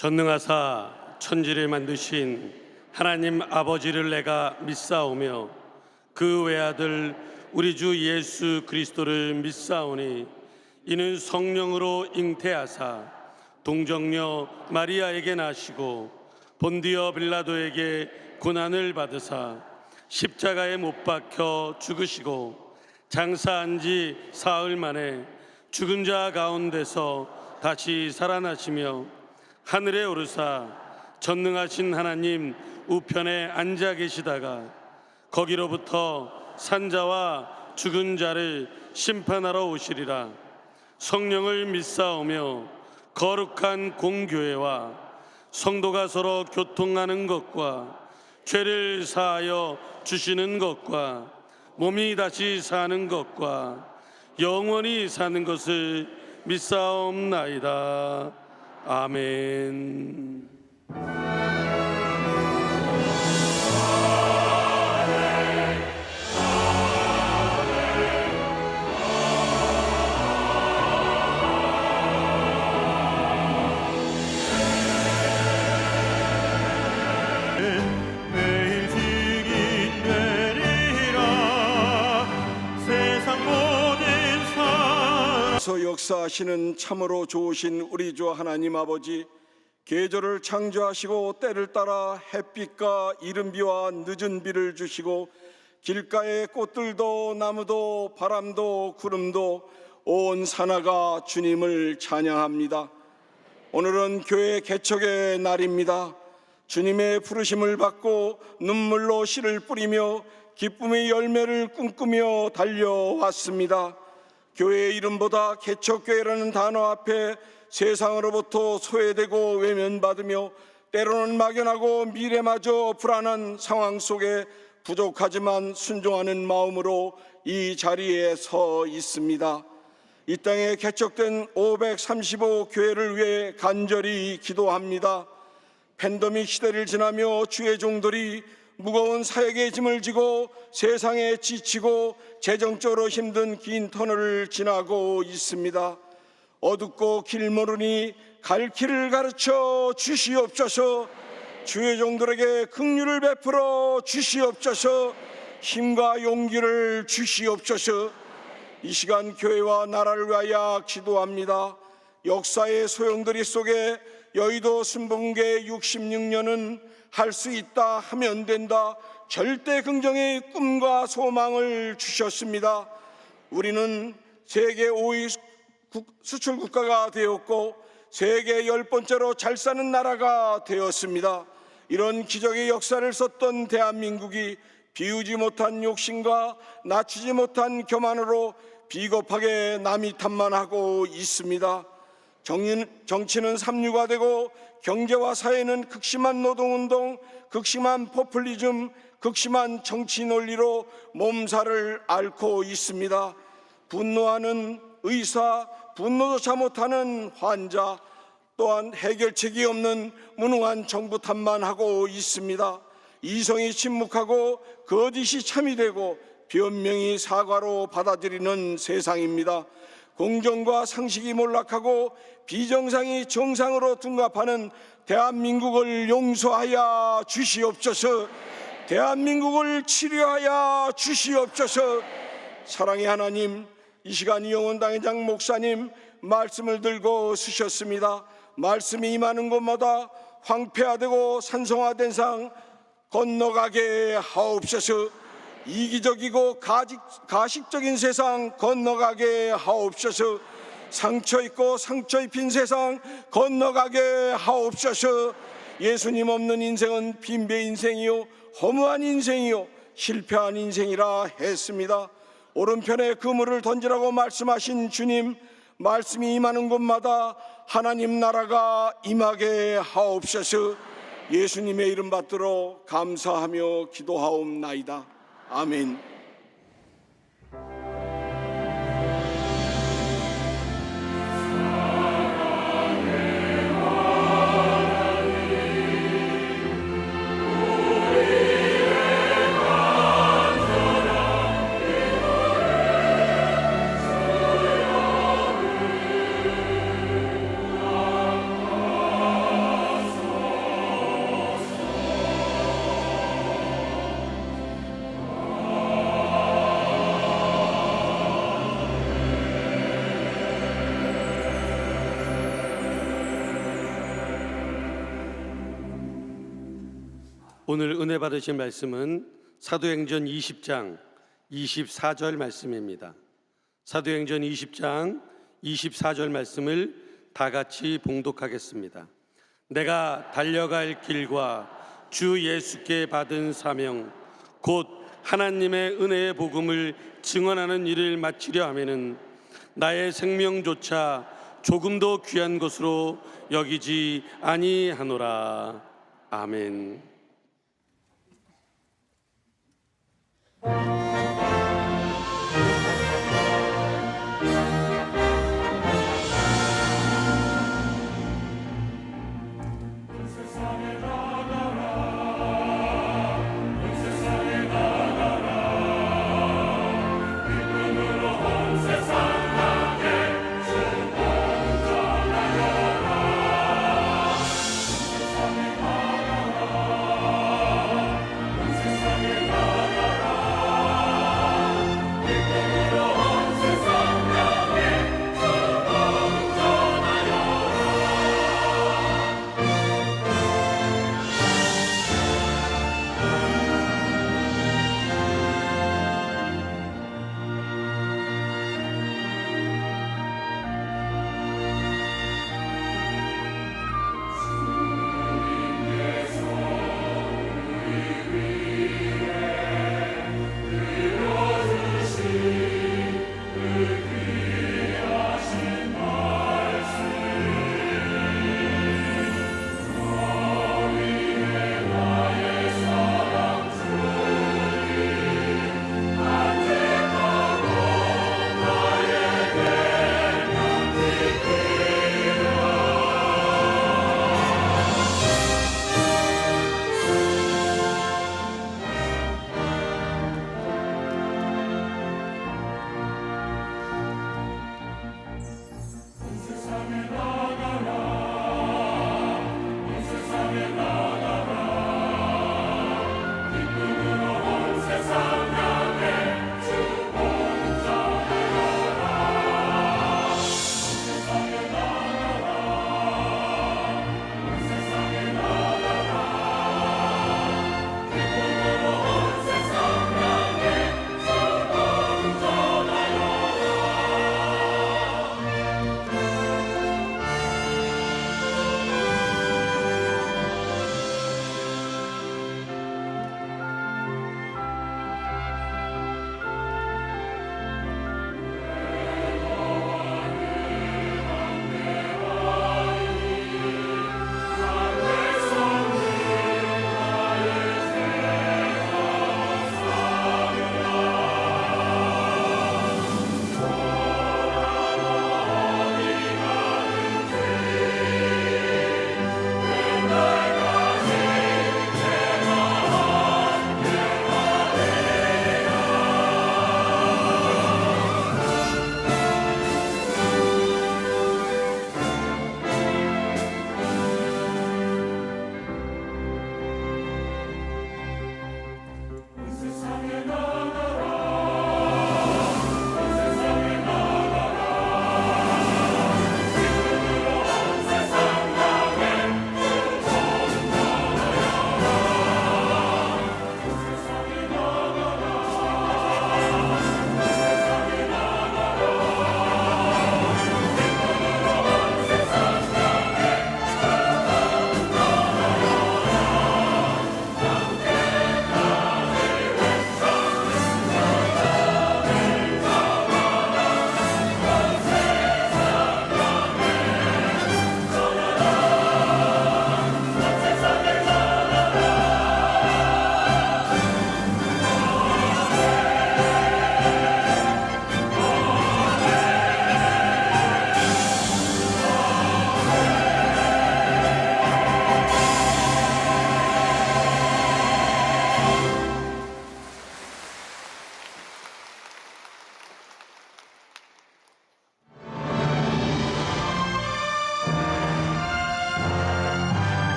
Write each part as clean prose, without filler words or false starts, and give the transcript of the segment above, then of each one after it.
전능하사 천지를 만드신 하나님 아버지를 내가 믿사오며 그 외아들 우리 주 예수 그리스도를 믿사오니 이는 성령으로 잉태하사 동정녀 마리아에게 나시고 본디어 빌라도에게 고난을 받으사 십자가에 못 박혀 죽으시고 장사한 지 사흘 만에 죽은 자 가운데서 다시 살아나시며 하늘에 오르사 전능하신 하나님 우편에 앉아 계시다가 거기로부터 산자와 죽은 자를 심판하러 오시리라. 성령을 믿사오며 거룩한 공교회와 성도가 서로 교통하는 것과 죄를 사하여 주시는 것과 몸이 다시 사는 것과 영원히 사는 것을 믿사옵나이다. 아멘. 역사하시는 참으로 좋으신 우리 주 하나님 아버지, 계절을 창조하시고 때를 따라 햇빛과 이른비와 늦은 비를 주시고 길가의 꽃들도 나무도 바람도 구름도 온 산하가 주님을 찬양합니다. 오늘은 교회 개척의 날입니다. 주님의 부르심을 받고 눈물로 씨를 뿌리며 기쁨의 열매를 꿈꾸며 달려왔습니다. 교회의 이름보다 개척교회라는 단어 앞에 세상으로부터 소외되고 외면받으며 때로는 막연하고 미래마저 불안한 상황 속에 부족하지만 순종하는 마음으로 이 자리에 서 있습니다. 이 땅에 개척된 535교회를 위해 간절히 기도합니다. 팬데믹 시대를 지나며 주의 종들이 무거운 사역의 짐을 지고 세상에 지치고 재정적으로 힘든 긴 터널을 지나고 있습니다. 어둡고 길 모르니 갈 길을 가르쳐 주시옵소서. 주의 종들에게 긍휼을 베풀어 주시옵소서. 힘과 용기를 주시옵소서. 이 시간 교회와 나라를 위하여 기도합니다. 역사의 소용돌이 속에 여의도 순복음교회 66년은 할 수 있다, 하면 된다, 절대 긍정의 꿈과 소망을 주셨습니다. 우리는 세계 5위 수출 국가가 되었고 세계 10번째로 잘 사는 나라가 되었습니다. 이런 기적의 역사를 썼던 대한민국이 비우지 못한 욕심과 낮추지 못한 교만으로 비겁하게 남이 탓만하고 있습니다. 정치는 삼류화되고 경제와 사회는 극심한 노동운동, 극심한 포퓰리즘, 극심한 정치 논리로 몸살을 앓고 있습니다. 분노하는 의사, 분노조차 못하는 환자, 또한 해결책이 없는 무능한 정부 탓만 하고 있습니다. 이성이 침묵하고 거짓이 참이 되고 변명이 사과로 받아들이는 세상입니다. 공정과 상식이 몰락하고 비정상이 정상으로 둔갑하는 대한민국을 용서하여 주시옵소서. 대한민국을 치료하여 주시옵소서. 사랑의 하나님, 이 시간 영원당회장 목사님 말씀을 들고 쓰셨습니다. 말씀이 임하는 곳마다 황폐화되고 산성화된 상 건너가게 하옵소서. 이기적이고 가식적인 세상 건너가게 하옵소서. 상처 있고 상처 입힌 세상 건너가게 하옵소서. 예수님 없는 인생은 빈배 인생이요 허무한 인생이요 실패한 인생이라 했습니다. 오른편에 그물을 던지라고 말씀하신 주님, 말씀이 임하는 곳마다 하나님 나라가 임하게 하옵소서. 예수님의 이름 받들어 감사하며 기도하옵나이다. 아멘. 오늘 은혜 받으실 말씀은 사도행전 20장 24절 말씀입니다. 사도행전 20장 24절 말씀을 다 같이 봉독하겠습니다. 내가 달려갈 길과 주 예수께 받은 사명 곧 하나님의 은혜의 복음을 증언하는 일을 마치려 하면은 나의 생명조차 조금도 귀한 것으로 여기지 아니하노라. 아멘.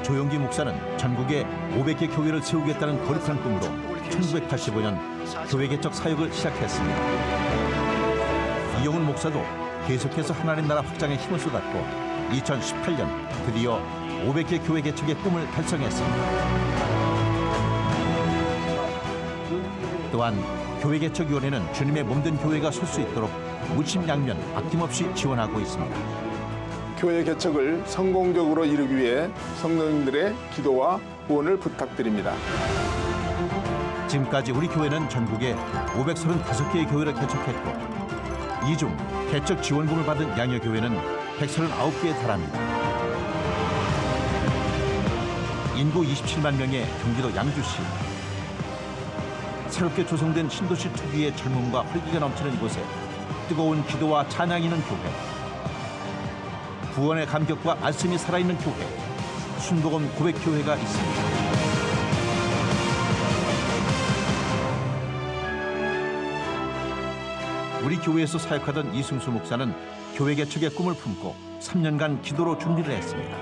조용기 목사는 전국에 500개 교회를 세우겠다는 거룩한 꿈으로 1985년 교회 개척 사역을 시작했습니다. 이용훈 목사도 계속해서 하나님 나라 확장에 힘을 쏟았고 2018년 드디어 500개 교회 개척의 꿈을 달성했습니다. 또한 교회 개척위원회는 주님의 몸된 교회가 설 수 있도록 무심양면 아낌없이 지원하고 있습니다. 교회 개척을 성공적으로 이루기 위해 성도님들의 기도와 후원을 부탁드립니다. 지금까지 우리 교회는 전국에 535개의 교회를 개척했고 이 중 개척 지원금을 받은 양효교회는 139개에 달합니다. 인구 27만 명의 경기도 양주시. 새롭게 조성된 신도시 특유의 젊음과 활기가 넘치는 이곳에 뜨거운 기도와 찬양이 있는 교회, 구원의 감격과 말씀이 살아있는 교회, 순복음 고백교회가 있습니다. 우리 교회에서 사역하던 이승수 목사는 교회 개척의 꿈을 품고 3년간 기도로 준비를 했습니다.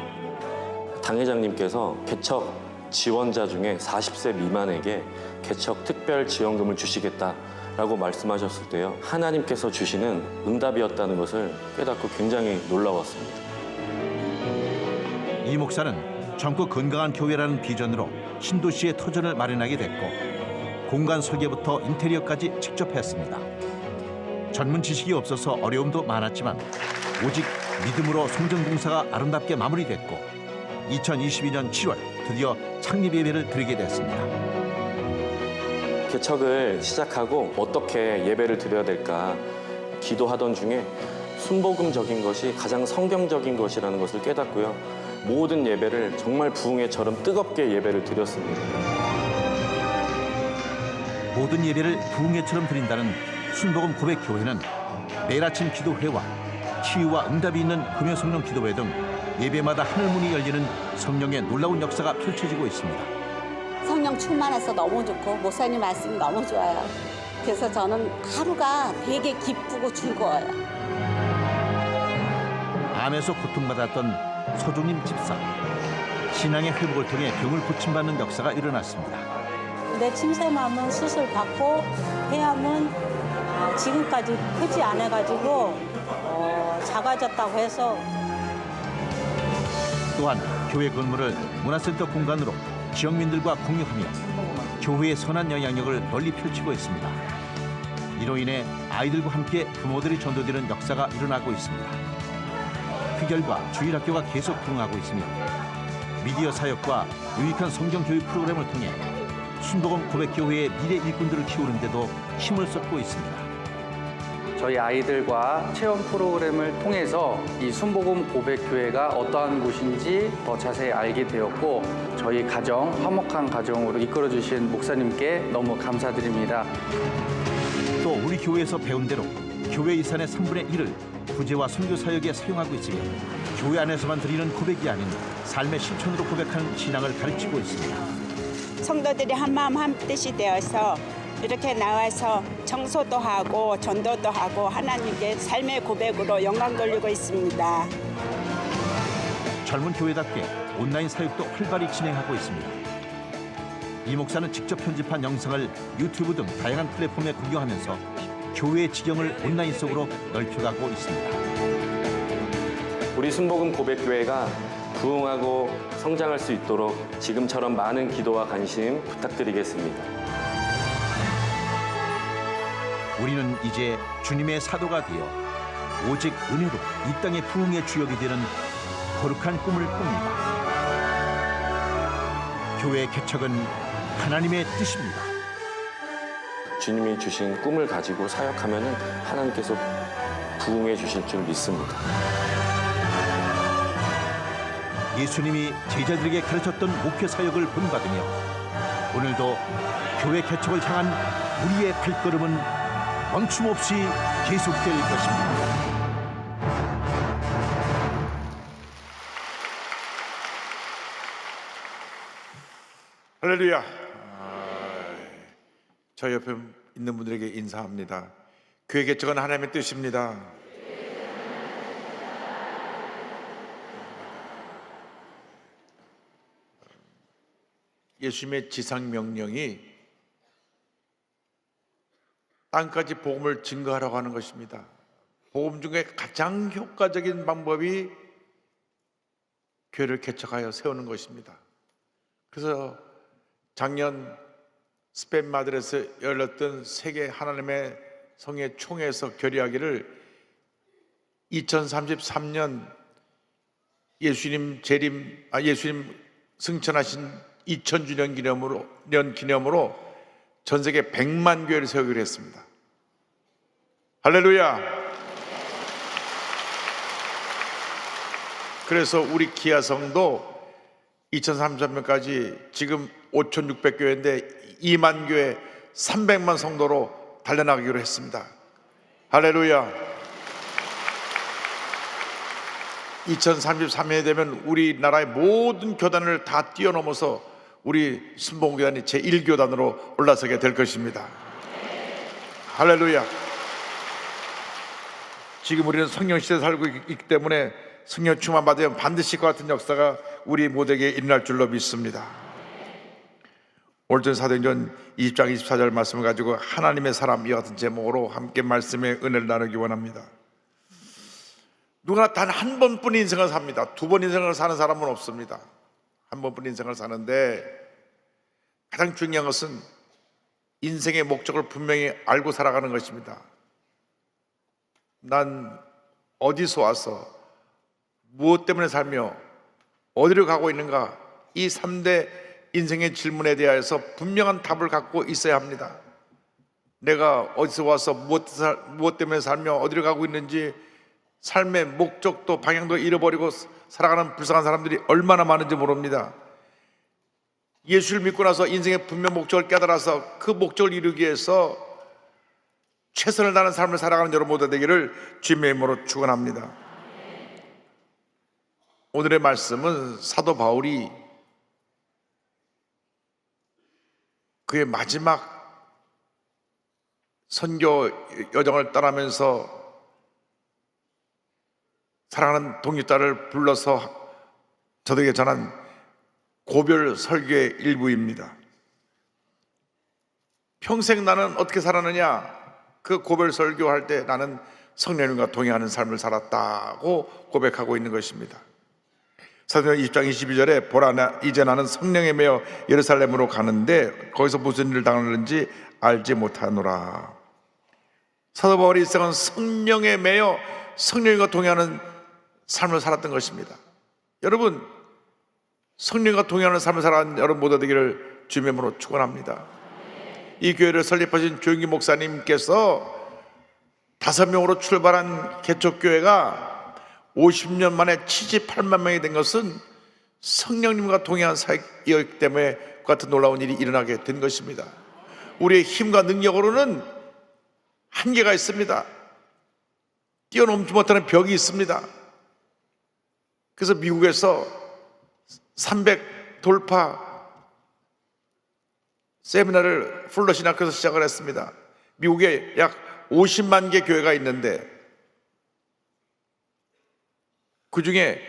당회장님께서 개척 지원자 중에 40세 미만에게 개척 특별 지원금을 주시겠다라고 말씀하셨을 때요, 하나님께서 주시는 응답이었다는 것을 깨닫고 굉장히 놀라웠습니다. 이 목사는 젊고 건강한 교회라는 비전으로 신도시에 터전을 마련하게 됐고 공간 설계부터 인테리어까지 직접 했습니다. 전문 지식이 없어서 어려움도 많았지만 오직 믿음으로 성전공사가 아름답게 마무리됐고 2022년 7월 드디어 창립 예배를 드리게 됐습니다. 개척을 시작하고 어떻게 예배를 드려야 될까 기도하던 중에 순복음적인 것이 가장 성경적인 것이라는 것을 깨닫고요. 모든 예배를 정말 부흥회처럼 뜨겁게 예배를 드렸습니다. 모든 예배를 부흥회처럼 드린다는 순복음 고백교회는 매일 아침 기도회와 치유와 응답이 있는 금요성령 기도회 등 예배마다 하늘문이 열리는 성령의 놀라운 역사가 펼쳐지고 있습니다. 성령 충만해서 너무 좋고 목사님 말씀이 너무 좋아요. 그래서 저는 하루가 되게 기쁘고 즐거워요. 암에서 고통받았던 서종림 집사. 신앙의 회복을 통해 병을 고침받는 역사가 일어났습니다. 내 침샘암은 수술받고 폐암은 지금까지 크지 않아가지고 작아졌다고 해서 또한 교회 건물을 문화센터 공간으로 지역민들과 공유하며 교회의 선한 영향력을 널리 펼치고 있습니다. 이로 인해 아이들과 함께 부모들이 전도되는 역사가 일어나고 있습니다. 귀결과 주일학교가 계속 부흥하고 있으며 미디어 사역과 유익한 성경 교육 프로그램을 통해 순복음 고백교회의 미래 일꾼들을 키우는 데도 힘을 쏟고 있습니다. 저희 아이들과 체험 프로그램을 통해서 이 순복음 고백교회가 어떠한 곳인지 더 자세히 알게 되었고 저희 가정, 화목한 가정으로 이끌어주신 목사님께 너무 감사드립니다. 또 우리 교회에서 배운 대로 교회 예산의 3분의 1을 구제와 선교 사역에 사용하고 있으며 교회 안에서만 드리는 고백이 아닌 삶의 실천으로 고백하는 신앙을 가르치고 있습니다. 성도들이 한마음 한뜻이 되어서 이렇게 나와서 청소도 하고 전도도 하고 하나님께 삶의 고백으로 영광 돌리고 있습니다. 젊은 교회답게 온라인 사역도 활발히 진행하고 있습니다. 이 목사는 직접 편집한 영상을 유튜브 등 다양한 플랫폼에 공유하면서 교회의 지경을 온라인 속으로 넓혀가고 있습니다. 우리 순복음 고백교회가 부흥하고 성장할 수 있도록 지금처럼 많은 기도와 관심 부탁드리겠습니다. 우리는 이제 주님의 사도가 되어 오직 은혜로 이 땅의 부흥의 주역이 되는 거룩한 꿈을 꿉니다. 교회 개척은 하나님의 뜻입니다. 주님이 주신 꿈을 가지고 사역하면 하나님께서 부흥해 주실 줄 믿습니다. 예수님이 제자들에게 가르쳤던 목회 사역을 본받으며 오늘도 교회 개척을 향한 우리의 발걸음은 멈춤없이 계속될 것입니다. 할렐루야. 저 옆에 있는 분들에게 인사합니다. 교회 개척은 하나님의 뜻입니다. 예수님의 지상 명령이 땅까지 복음을 증거하라고 하는 것입니다. 복음 중에 가장 효과적인 방법이 교회를 개척하여 세우는 것입니다. 그래서 작년 스페인 마드리드에서 열렸던 세계 하나님의 성의 총회에서 결의하기를 2033년 예수님 승천하신 2000주년 기념으로 전 세계 100만 교회를 세우기로 했습니다. 할렐루야. 그래서 우리 기아성도 2033년까지 지금 5,600교회인데 2만 교회 300만 성도로 달려나가기로 했습니다. 할렐루야. 2033년이 되면 우리나라의 모든 교단을 다 뛰어넘어서 우리 순복음교단이 제1교단으로 올라서게 될 것입니다. 할렐루야. 지금 우리는 성령시대에 살고 있기 때문에 성령 충만 받으면 반드시 그 같은 역사가 우리 모두에게 일어날 줄로 믿습니다. 오늘 사도행전 20장 24절 말씀을 가지고 하나님의 사람 이와 같은 제목으로 함께 말씀의 은혜를 나누기 원합니다. 누구나 단 한 번뿐 인생을 삽니다. 두 번 인생을 사는 사람은 없습니다. 한 번뿐 인생을 사는데 가장 중요한 것은 인생의 목적을 분명히 알고 살아가는 것입니다. 난 어디서 와서 무엇 때문에 살며 어디로 가고 있는가, 이 3대 인생의 질문에 대하여서 분명한 답을 갖고 있어야 합니다. 내가 어디서 와서 무엇 때문에 살며 어디로 가고 있는지, 삶의 목적도 방향도 잃어버리고 살아가는 불쌍한 사람들이 얼마나 많은지 모릅니다. 예수를 믿고 나서 인생의 분명 목적을 깨달아서 그 목적을 이루기 위해서 최선을 다하는 삶을 살아가는 여러분 모두 되기를 주님의 이름으로 축원합니다. 오늘의 말씀은 사도 바울이 그의 마지막 선교 여정을 떠나면서 사랑하는 동역자를 불러서 저들에게 전한 고별 설교의 일부입니다. 평생 나는 어떻게 살았느냐, 그 고별 설교할 때 나는 성령님과 동행하는 삶을 살았다고 고백하고 있는 것입니다. 사도행전 20장 22절에 보라, 이제 나는 성령에 매여 예루살렘으로 가는데 거기서 무슨 일을 당하는지 알지 못하노라. 사도 바울의 일생은 성령에 매여 성령과 동행하는 삶을 살았던 것입니다. 여러분, 성령과 동행하는 삶을 살아가는 여러분 모두 되기를 주님의 이름으로 축원합니다. 이 교회를 설립하신 조영기 목사님께서 5명으로 출발한 개척교회가 50년 만에 78만 명이 된 것은 성령님과 동행한 사역이었기 때문에 그 같은 놀라운 일이 일어나게 된 것입니다. 우리의 힘과 능력으로는 한계가 있습니다. 뛰어넘지 못하는 벽이 있습니다. 그래서 미국에서 300 돌파 세미나를 플러시나크에서 시작을 했습니다. 미국에 약 50만 개 교회가 있는데 그 중에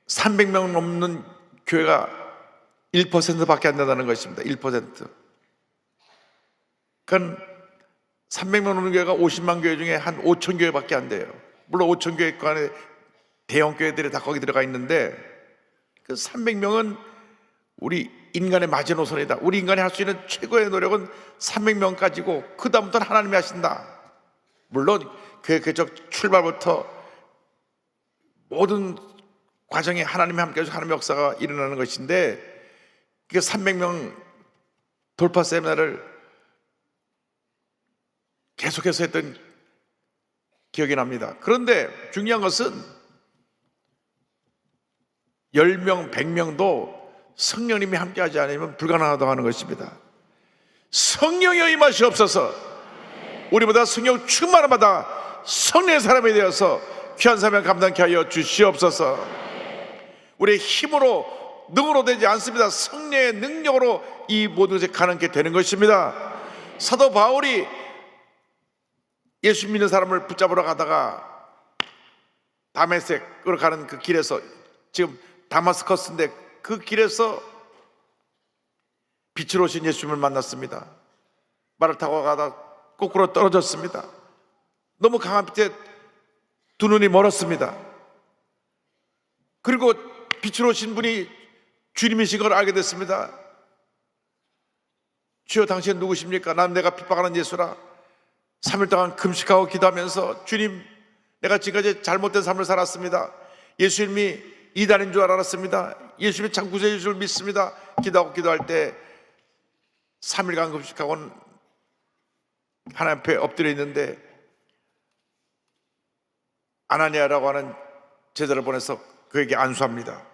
300명 넘는 교회가 1%밖에 안 된다는 것입니다. 1%. 그러니까 300명 넘는 교회가 50만 교회 중에 한 5천 교회밖에 안 돼요. 물론 5천 교회 안에 대형 교회들이 다 거기 들어가 있는데 그 300명은 우리 인간의 마지노선이다. 우리 인간이 할 수 있는 최고의 노력은 300명까지고 그 다음부터는 하나님이 하신다. 물론 교회 개척 출발부터 모든 과정에 하나님이 함께해서 하나님의 역사가 일어나는 것인데 그 300명 돌파 세미나를 계속해서 했던 기억이 납니다. 그런데 중요한 것은 10명, 100명도 성령님이 함께하지 않으면 불가능하다고 하는 것입니다. 성령의 임하시옵소서. 우리보다 성령 충만을 받아 성령의 사람이 되어서 귀한 사명 감당케 하여 주시옵소서. 우리의 힘으로 능으로 되지 않습니다. 성령의 능력으로 이 모든 것이 가능하게 되는 것입니다. 사도 바울이 예수 믿는 사람을 붙잡으러 가다가 다메섹으로 가는 그 길에서, 지금 다마스커스인데 그 길에서 빛으로 오신 예수님을 만났습니다. 말을 타고 가다 거꾸로 떨어졌습니다. 너무 강한 빛에 두 눈이 멀었습니다. 그리고 빛으로 오신 분이 주님이신 걸 알게 됐습니다. 주여, 당신은 누구십니까? 난 내가 핍박하는 예수라. 3일 동안 금식하고 기도하면서, 주님, 내가 지금까지 잘못된 삶을 살았습니다. 예수님이 이단인 줄 알았습니다. 예수님이 참 구세주인 줄 믿습니다. 기도하고 기도할 때 3일간 금식하고는 하나님 앞에 엎드려 있는데 아나니아라고 하는 제자를 보내서 그에게 안수합니다.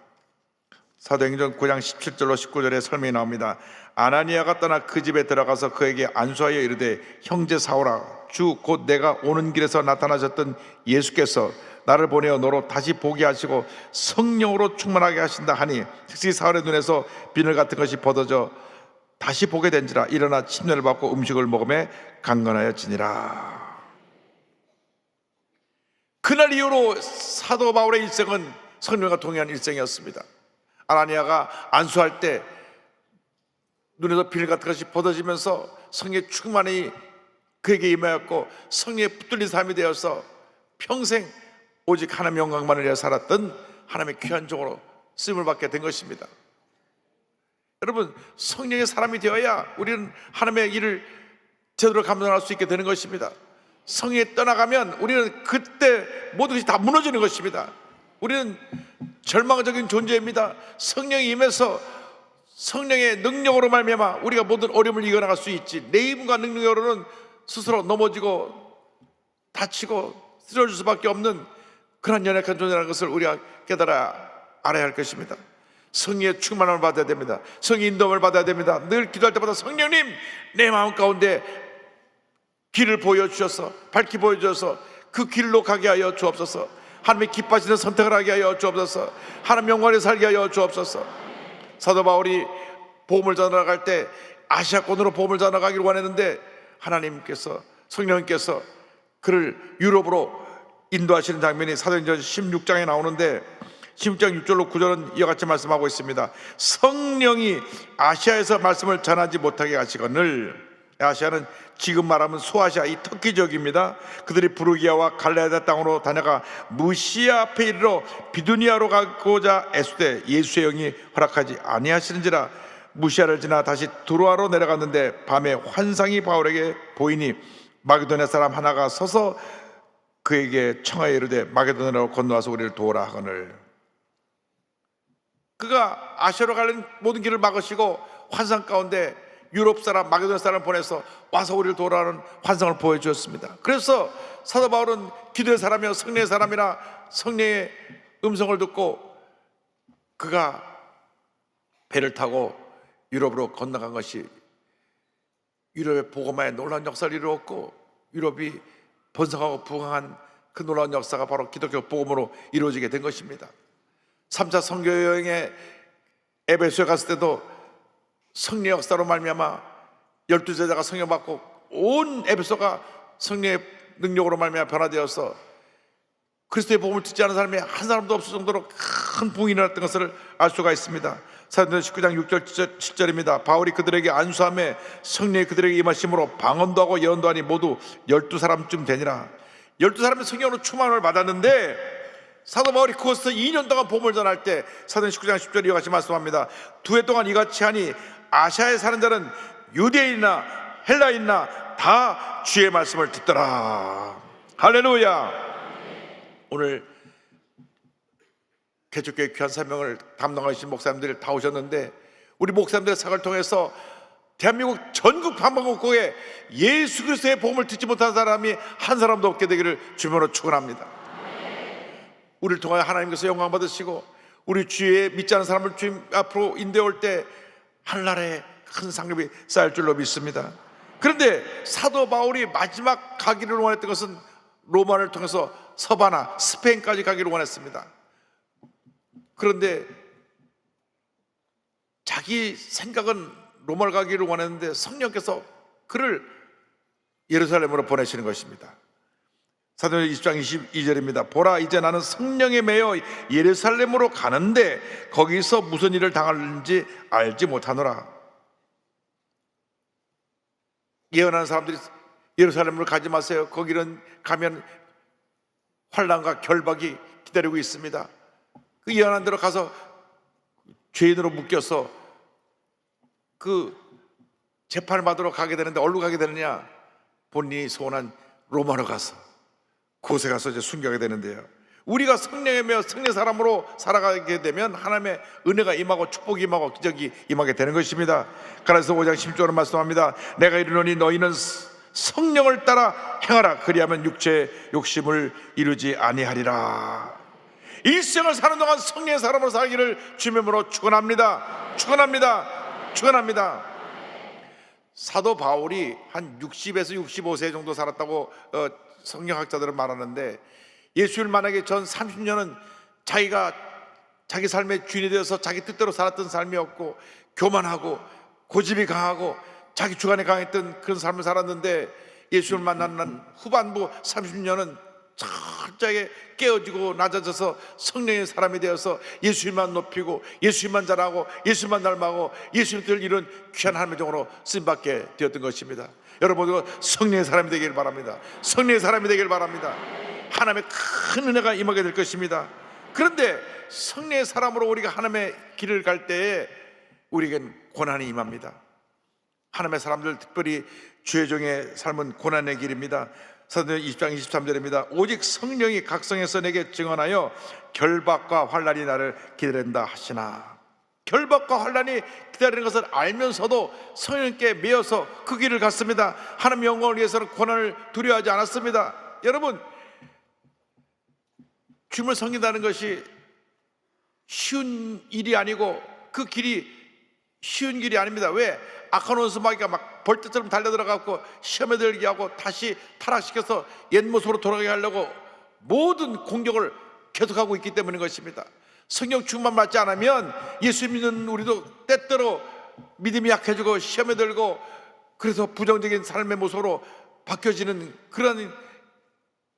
사도행전 9장 17절로 19절에 설명이 나옵니다. 아나니아가 떠나 그 집에 들어가서 그에게 안수하여 이르되, 형제 사울아, 주 곧 내가 오는 길에서 나타나셨던 예수께서 나를 보내어 너로 다시 보게 하시고 성령으로 충만하게 하신다 하니, 특히 사울의 눈에서 비늘 같은 것이 벗어져 다시 보게 된지라. 일어나 침례를 받고 음식을 먹으며 강건하여지니라. 그날 이후로 사도 바울의 일생은 성령과 동행한 일생이었습니다. 아나니아가 안수할 때 눈에서 비늘 같은 것이 벗어지면서 성령의 충만이 그에게 임하였고, 성령에 붙들린 삶이 되어서 평생 오직 하나님의 영광만을 위해 살았던 하나님의 귀한 종으로 쓰임을 받게 된 것입니다. 여러분, 성령의 사람이 되어야 우리는 하나님의 일을 제대로 감당할 수 있게 되는 것입니다. 성령에 떠나가면 우리는 그때 모든 것이 다 무너지는 것입니다. 우리는 절망적인 존재입니다. 성령이 임해서 성령의 능력으로 말미암아 우리가 모든 어려움을 이겨나갈 수 있지, 내 힘과 능력으로는 스스로 넘어지고 다치고 쓰러질 수밖에 없는 그런 연약한 존재라는 것을 우리가 깨달아 알아야 할 것입니다. 성령의 충만함을 받아야 됩니다. 성령의 인도함을 받아야 됩니다. 늘 기도할 때마다, 성령님, 내 마음 가운데 길을 보여주셔서, 밝히 보여주셔서 그 길로 가게 하여 주옵소서. 하나님의 기뻐하시는 선택을 하게 하여 주옵소서. 하나님 영광에 살게 하여 주옵소서. 사도 바울이 복음을 전하러 때 아시아권으로 복음을 전하러 가기를 원했는데 하나님께서, 성령님께서 그를 유럽으로 인도하시는 장면이 사도행전 16장에 나오는데, 16장 6절로 9절은 이와 같이 말씀하고 있습니다. 성령이 아시아에서 말씀을 전하지 못하게 하시거늘, 아시아는 지금 말하면 소아시아, 이 터키 지역입니다. 그들이 부르기아와 갈라디아 땅으로 다녀가 무시아 앞에 이르러 비두니아로 가고자 애쓰되 예수의 영이 허락하지 아니하시는지라. 무시아를 지나 다시 두로아로 내려갔는데 밤에 환상이 바울에게 보이니 마게도냐 사람 하나가 서서 그에게 청하여 이르되 마게도냐로 건너와서 우리를 도우라 하거늘. 그가 아시아로 가는 모든 길을 막으시고 환상 가운데 유럽 사람, 마게도냐 사람을 보내서 와서 우리를 도우라는 환상을 보여주었습니다. 그래서 사도 바울은 기도의 사람이요 성령의 사람이라 성령의 음성을 듣고 그가 배를 타고 유럽으로 건너간 것이 유럽의 복음화에 놀라운 역사를 이루었고, 유럽이 번성하고 부흥한 그 놀라운 역사가 바로 기독교 복음으로 이루어지게 된 것입니다. 3차 선교 여행에 에베소에 갔을 때도 성령의 역사로 말미암아 12제자가 성령 받고 온 에베소가 성령의 능력으로 말미암아 변화되어서 그리스도의 복음을 듣지 않은 사람이 한 사람도 없을 정도로 큰 부흥이 일어났던 것을 알 수가 있습니다. 사도행전 19장 6절 7절입니다. 바울이 그들에게 안수하며 성령이 그들에게 임하심으로 방언도 하고 예언도 하니 모두 12사람쯤 되니라. 12사람이 성령으로 충만을 받았는데, 사도 바울이 그곳에서 2년 동안 복음을 전할 때 사도행전 19장 10절에 이와 같이 말씀합니다. 2해 동안 이같이 하니 아시아에 사는 자는 유대인이나 헬라인이나 다 주의 말씀을 듣더라. 할렐루야. 오늘 개척교회 귀한 사명을 담당하신 목사님들이 다 오셨는데, 우리 목사님들의 사역을 통해서 대한민국 전국 방방곡곡에 예수 그리스도의 복음을 듣지 못한 사람이 한 사람도 없게 되기를 주님으로 축원합니다. 우리를 통하여 하나님께서 영광 받으시고 우리 주위에 믿지 않은 사람을 주님 앞으로 인도해 올 때 하늘나라에 큰 상급이 쌓일 줄로 믿습니다. 그런데 사도 바울이 마지막 가기를 원했던 것은 로마를 통해서 서바나, 스페인까지 가기를 원했습니다. 그런데 자기 생각은 로마를 가기를 원했는데 성령께서 그를 예루살렘으로 보내시는 것입니다. 사도행전 20장 22절입니다. 보라, 이제 나는 성령에 매여 예루살렘으로 가는데 거기서 무슨 일을 당할는지 알지 못하노라. 예언하는 사람들이 예루살렘으로 가지 마세요. 거기는 가면 환난과 결박이 기다리고 있습니다. 그 예언한 대로 가서 죄인으로 묶여서 그 재판을 받으러 가게 되는데 어디로 가게 되느냐? 본인이 소원한 로마로 가서 곳에 가서 이제 순교하게 되는데요. 우리가 성령이며 성령 사람으로 살아가게 되면 하나님의 은혜가 임하고 축복이 임하고 기적이 임하게 되는 것입니다. 가라사도 5장 10절은 말씀합니다. 내가 이르노니 너희는 성령을 따라 행하라. 그리하면 육체의 욕심을 이루지 아니하리라. 일생을 사는 동안 성령의 사람으로 살기를 주님으로 축원합니다. 축원합니다. 축원합니다. 사도 바울이 한 60에서 65세 정도 살았다고 성경학자들은 말하는데, 예수를 만나기 전 30년은 자기가 자기 삶의 주인이 되어서 자기 뜻대로 살았던 삶이었고, 교만하고 고집이 강하고 자기 주관에 강했던 그런 삶을 살았는데, 예수를 만나는 후반부 30년은 철저하게 깨어지고 낮아져서 성령의 사람이 되어서 예수님만 높이고 예수님만 잘하고 예수님만 닮아고 예수님을 이룬 귀한 하나님의 종으로 쓰임받게 되었던 것입니다. 여러분도 성령의 사람이 되길 바랍니다. 성령의 사람이 되길 바랍니다. 하나님의 큰 은혜가 임하게 될 것입니다. 그런데 성령의 사람으로 우리가 하나님의 길을 갈 때에 우리에겐 고난이 임합니다. 하나님의 사람들, 특별히 주의 종의 삶은 고난의 길입니다. 사도행전 20장 23절입니다. 오직 성령이 각성해서 내게 증언하여 결박과 환난이 나를 기다린다 하시나. 결박과 환난이 기다리는 것을 알면서도 성령께 매여서 그 길을 갔습니다. 하나님의 영광을 위해서는 고난을 두려워하지 않았습니다. 여러분, 주님을 섬긴다는 것이 쉬운 일이 아니고 그 길이 쉬운 길이 아닙니다. 왜? 악한 원수 마귀가 막 벌떼처럼 달려들어가고 시험에 들게 하고 다시 타락시켜서 옛 모습으로 돌아가게 하려고 모든 공격을 계속하고 있기 때문인 것입니다. 성령 충만 받지 않으면 예수 믿는 우리도 때때로 믿음이 약해지고 시험에 들고 그래서 부정적인 삶의 모습으로 바뀌어지는 그런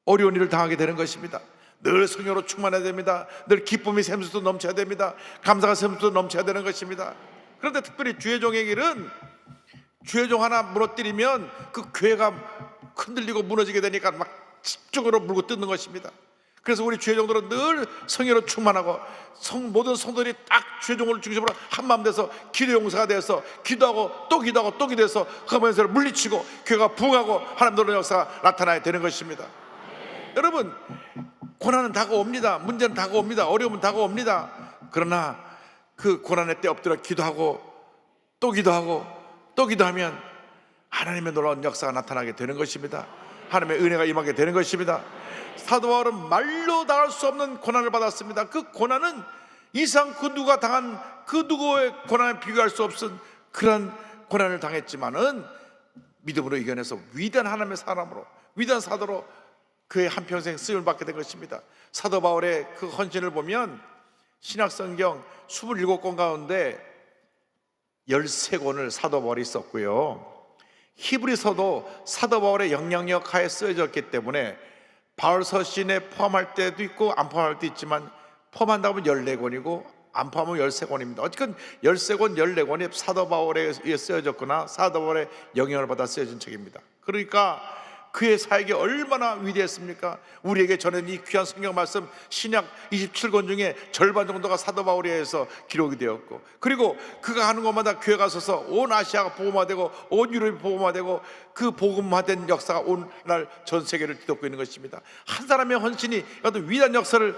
어려운 일을 당하게 되는 것입니다. 늘 성령으로 충만해야 됩니다. 늘 기쁨이 샘솟도 넘쳐야 됩니다. 감사가 샘솟도 넘쳐야 되는 것입니다. 그런데 특별히 주의 종의 길은 주의 종 하나 무너뜨리면 그 교회가 흔들리고 무너지게 되니까 막 집중으로 물고 뜯는 것입니다. 그래서 우리 주의 종들은 늘 성령으로 충만하고 모든 성도들이 딱 주의 종을 중심으로 한마음 돼서 기도 용사가 되어서 기도하고 또 기도하고 또 기도해서 흑암에서 물리치고 교회가 부흥하고 하나님 노릇 역사가 나타나야 되는 것입니다. 여러분, 고난은 다가옵니다. 문제는 다가옵니다. 어려움은 다가옵니다. 그러나 그 고난의 때 엎드려 기도하고 또 기도하고 또 기도하면 하나님의 놀라운 역사가 나타나게 되는 것입니다. 하나님의 은혜가 임하게 되는 것입니다. 사도 바울은 말로 당할 수 없는 고난을 받았습니다. 그 고난은 이상 그 누가 당한 그 누구의 고난에 비교할 수 없은 그런 고난을 당했지만은 믿음으로 이겨내서 위대한 하나님의 사람으로, 위대한 사도로 그의 한평생 쓰임을 받게 된 것입니다. 사도 바울의 그 헌신을 보면 신약성경 27권 가운데 13권을 사도 바울이 썼고요, 히브리서도 사도 바울의 영향력 하에 쓰여졌기 때문에 바울 서신에 포함할 때도 있고 안 포함할 때도 있지만 포함한다면 14권이고 안 포함하면 13권입니다. 어쨌든 13권, 14권이 사도 바울에 의해 쓰여졌거나 사도 바울의 영향을 받아 쓰여진 책입니다. 그러니까 그의 사역이 얼마나 위대했습니까? 우리에게 전해진 이 귀한 성경 말씀 신약 27권 중에 절반 정도가 사도 바울에 의해서 기록이 되었고, 그리고 그가 하는 것마다 교회가 서서 온 아시아가 복음화되고 온 유럽이 복음화되고 그 복음화된 역사가 오늘날 전 세계를 뒤덮고 있는 것입니다. 한 사람의 헌신이 어떤 위대한 역사를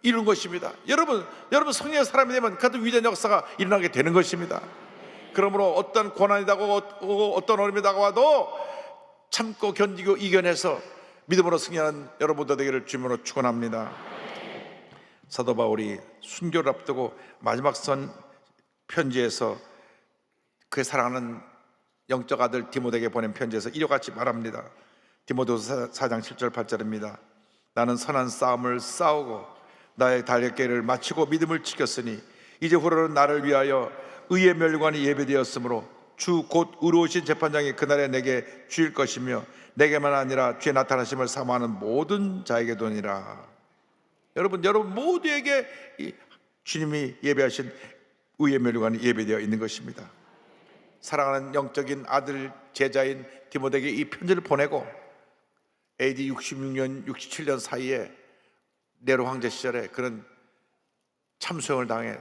이룬 것입니다. 여러분 성령의 사람이 되면 같은 위대한 역사가 일어나게 되는 것입니다. 그러므로 어떤 고난이 다가오고 어떤 어려움이 다가와도 참고 견디고 이겨내서 믿음으로 승리하는 여러분들 되기를 주님으로 축원합니다. 사도 바울이 순교를 앞두고 마지막 선 편지에서 그의 사랑하는 영적 아들 디모데에게 보낸 편지에서 이와 같이 말합니다. 디모데후서 4장 7절 8절입니다. 나는 선한 싸움을 싸우고 나의 달걀길을 마치고 믿음을 지켰으니 이제 후로는 나를 위하여 의의 멸관이 예배되었으므로 주 곧 의로우신 재판장이 그날에 내게 주일 것이며 내게만 아니라 주의 나타나심을 사모하는 모든 자에게도니라. 여러분 모두에게 주님이 예배하신 의의 멸관이 예배되어 있는 것입니다. 사랑하는 영적인 아들 제자인 디모데에게 이 편지를 보내고 AD 66년 67년 사이에 네로 황제 시절에 그런 참수형을 당해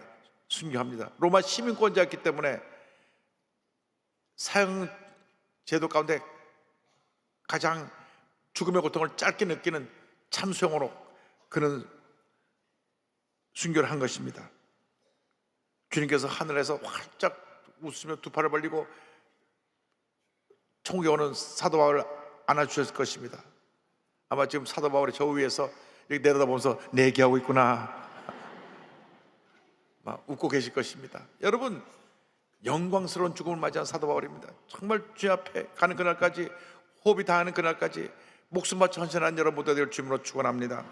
순교합니다. 로마 시민권자였기 때문에 사형 제도 가운데 가장 죽음의 고통을 짧게 느끼는 참수형으로 그는 순교를 한 것입니다. 주님께서 하늘에서 활짝 웃으며 두 팔을 벌리고 총기 오는 사도 바울을 안아주셨을 것입니다. 아마 지금 사도 바울이 저 위에서 이렇게 내려다보면서 내기하고 있구나 막 웃고 계실 것입니다. 여러분, 영광스러운 죽음을 맞이한 사도 바울입니다. 정말 주님 앞에 가는 그날까지, 호흡이 다하는 그날까지 목숨 바쳐 헌신한 여러분 모두가 될 주님으로 축원합니다.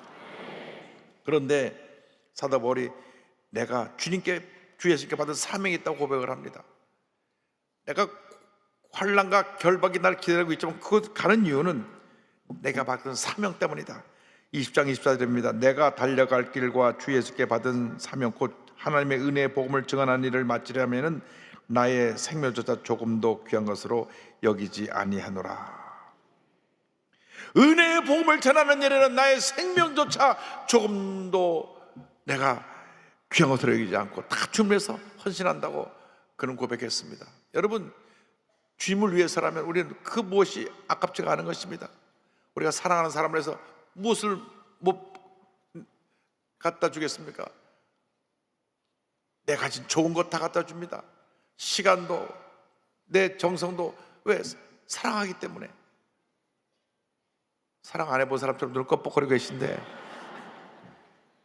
그런데 사도 바울이 내가 주님께, 주 예수님께 받은 사명이 있다고 고백을 합니다. 내가 환난과 결박이 날 기다리고 있지만 그 가는 이유는 내가 받은 사명 때문이다. 20장 24절입니다. 내가 달려갈 길과 주 예수께 받은 사명 곧 하나님의 은혜의 복음을 증언하는 일을 마치려면은 나의 생명조차 조금도 귀한 것으로 여기지 아니하노라. 은혜의 복음을 전하는 일에는 나의 생명조차 조금도 내가 귀한 것으로 여기지 않고 다 주님을 위해서 헌신한다고 그는 고백했습니다. 여러분, 주님을 위해서라면 우리는 그 무엇이 아깝지가 않은 것입니다. 우리가 사랑하는 사람을 해서 무엇을 못 갖다 주겠습니까? 내 가진 좋은 것 다 갖다 줍니다. 시간도, 내 정성도. 왜? 사랑하기 때문에. 사랑 안 해본 사람처럼 눈을 껌뻑거리고 계신데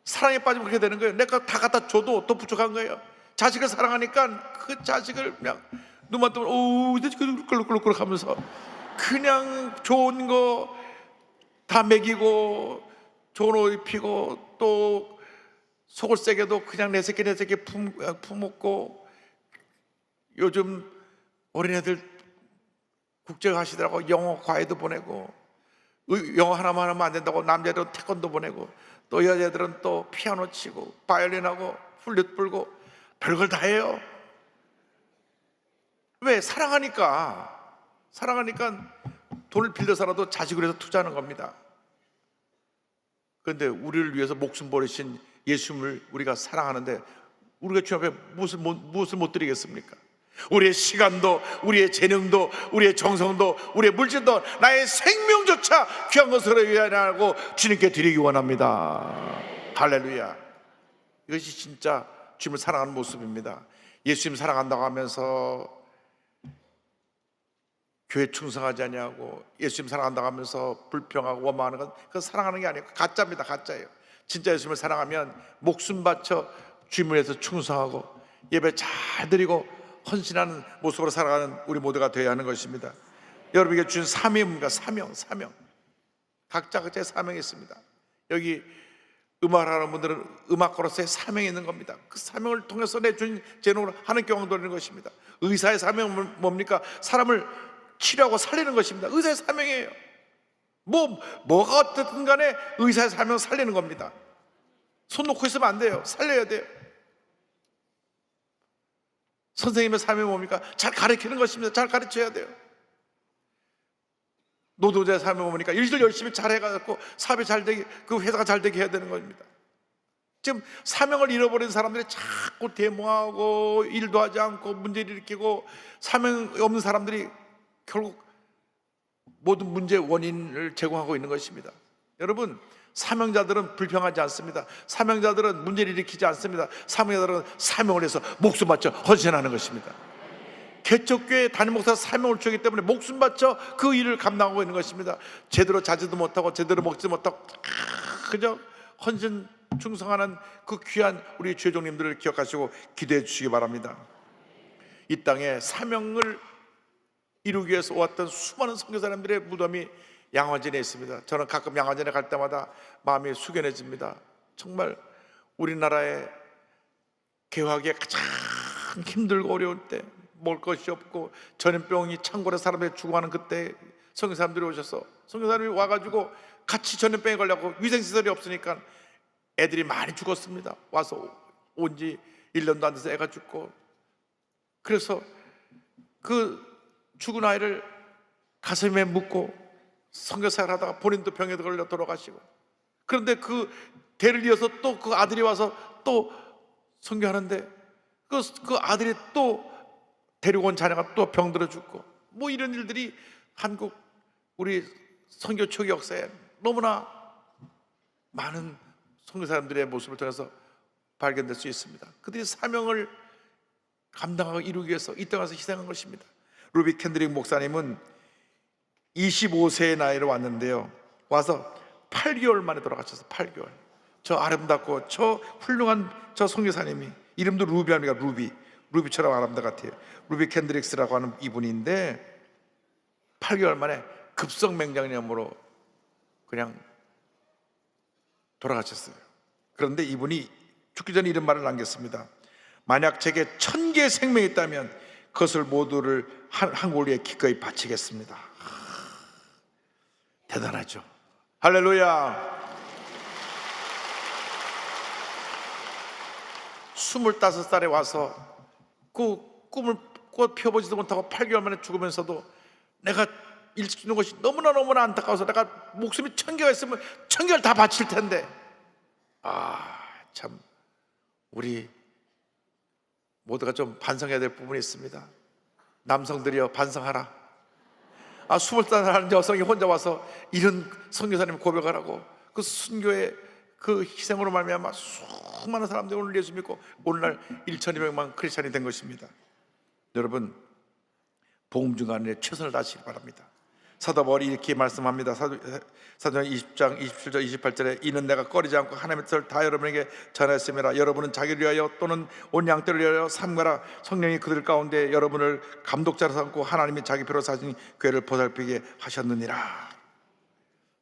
사랑에 빠지면 그렇게 되는 거예요. 내가 다 갖다 줘도 또 부족한 거예요. 자식을 사랑하니까 그 자식을 그냥 눈만 뜨면 오우 꿀꿀꿀꿀 하면서 그냥 좋은 거 다 먹이고 좋은 옷 입히고 또 속을 세게도 그냥 내 새끼 품었고, 요즘 어린애들 국제 가시더라고. 영어 과외도 보내고, 영어 하나만 하면 안 된다고 남자들은 태권도 보내고, 또 여자들은 또 피아노 치고 바이올린하고 플룻 불고 별걸 다 해요. 왜? 사랑하니까 돈을 빌려서라도 자식을 해서 투자하는 겁니다. 그런데 우리를 위해서 목숨 버리신 예수님을 우리가 사랑하는데 우리가 주님 앞에 무엇을 못 드리겠습니까? 우리의 시간도, 우리의 재능도, 우리의 정성도, 우리의 물질도, 나의 생명조차 귀한 것으로 여기라고 주님께 드리기 원합니다. 할렐루야. 이것이 진짜 주님을 사랑하는 모습입니다. 예수님 사랑한다고 하면서 교회 충성하지 않냐고, 예수님 사랑한다고 하면서 불평하고 원망하는 건 그건 사랑하는 게 아니고 가짜입니다. 가짜예요. 진짜 예수님을 사랑하면 목숨 바쳐 주님을 위해서 충성하고 예배 잘 드리고 헌신하는 모습으로 살아가는 우리 모두가 되어야 하는 것입니다. 여러분에게 주신 사명입니다. 사명. 각자 각자의 사명이 있습니다. 여기 음악을 하는 분들은 음악가로서의 사명이 있는 겁니다. 그 사명을 통해서 내 주님 제목으로 하는 경험을 누리는 것입니다. 의사의 사명은 뭡니까? 사람을 치료하고 살리는 것입니다. 의사의 사명이에요. 뭐가 어떻든 간에 의사의 사명을 살리는 겁니다. 손 놓고 있으면 안 돼요. 살려야 돼요. 선생님의 사명이 뭡니까? 잘 가르치는 것입니다. 잘 가르쳐야 돼요. 노동자의 사명이 뭡니까? 일들 열심히 잘 해가지고 사업이 잘 되게, 그 회사가 잘 되게 해야 되는 겁니다. 지금 사명을 잃어버린 사람들이 자꾸 데모하고 일도 하지 않고 문제를 일으키고, 사명 없는 사람들이 결국 모든 문제의 원인을 제공하고 있는 것입니다. 여러분, 사명자들은 불평하지 않습니다. 사명자들은 문제를 일으키지 않습니다. 사명자들은 사명을 해서 목숨 바쳐 헌신하는 것입니다. 개척교회 담임 목사 사명을 주기 때문에 목숨 바쳐 그 일을 감당하고 있는 것입니다. 제대로 자지도 못하고 제대로 먹지도 못하고 그저 헌신 충성하는 그 귀한 우리 주회종님들을 기억하시고 기도해 주시기 바랍니다. 이 땅에 사명을 이루기 위해서 왔던 수많은 선교사님들의 무덤이 양화진에 있습니다. 저는 가끔 양화진에 갈 때마다 마음이 숙연해집니다. 정말 우리나라의 개화기에 가장 힘들고 어려울 때, 먹을 것이 없고 전염병이 창궐해 사람들이 죽어가는 그때 선교사님들이 오셔서, 선교사님이 와가지고 같이 전염병에 걸려고 위생시설이 없으니까 애들이 많이 죽었습니다. 와서 온 지 1년도 안 돼서 애가 죽고, 그래서 그 죽은 아이를 가슴에 묻고 선교사를 하다가 본인도 병에 걸려 돌아가시고, 그런데 그 대를 이어서 또 그 아들이 와서 또 선교하는데 그 아들이 또 데리고 온 자녀가 또 병들어 죽고, 뭐 이런 일들이 한국 우리 선교 초기 역사에 너무나 많은 선교사람들의 모습을 통해서 발견될 수 있습니다. 그들이 사명을 감당하고 이루기 위해서 이 땅에서 희생한 것입니다. 루비 캔드릭 목사님은 25세의 나이로 왔는데요, 와서 8개월 만에 돌아가셔서 8개월. 저 아름답고 저 훌륭한 저 선교사님이, 이름도 루비입니다. 루비처럼 아름다운 것 같아요. 루비 캔드릭스라고 하는 이분인데 8개월 만에 급성맹장염으로 그냥 돌아가셨어요. 그런데 이분이 죽기 전에 이런 말을 남겼습니다. 만약 제게 1000개의 생명이 있다면 그것을 모두를 한 고리에 기꺼이 바치겠습니다. 대단하죠. 할렐루야. 25살에 와서 그 꿈을 꽃 펴보지도 못하고 8개월 만에 죽으면서도 내가 일찍 죽는 것이 너무나 안타까워서 내가 목숨이 1000개가 있으면 1000개를 다 바칠 텐데, 참 우리 모두가 좀 반성해야 될 부분이 있습니다. 남성들이여 반성하라. 20살 하는 여성이 혼자 와서 이런 선교사님 고백하라고, 그 순교의 그 희생으로 말미암아 수많은 사람들이 오늘 예수 믿고 오늘날 1200만 크리스찬이 된 것입니다. 여러분, 복음 중간에 최선을 다하시기 바랍니다. 사도 바울이 이렇게 말씀합니다. 사도행 20장 27절 28절에 이는 내가 꺼리지 않고 하나님의 뜻을 다 여러분에게 전했음이라. 여러분은 자기를 위하여 또는 온 양떼를 위하여 삼가라. 성령이 그들 가운데 여러분을 감독자로 삼고 하나님이 자기 피로 사신 교회를 보살피게 하셨느니라.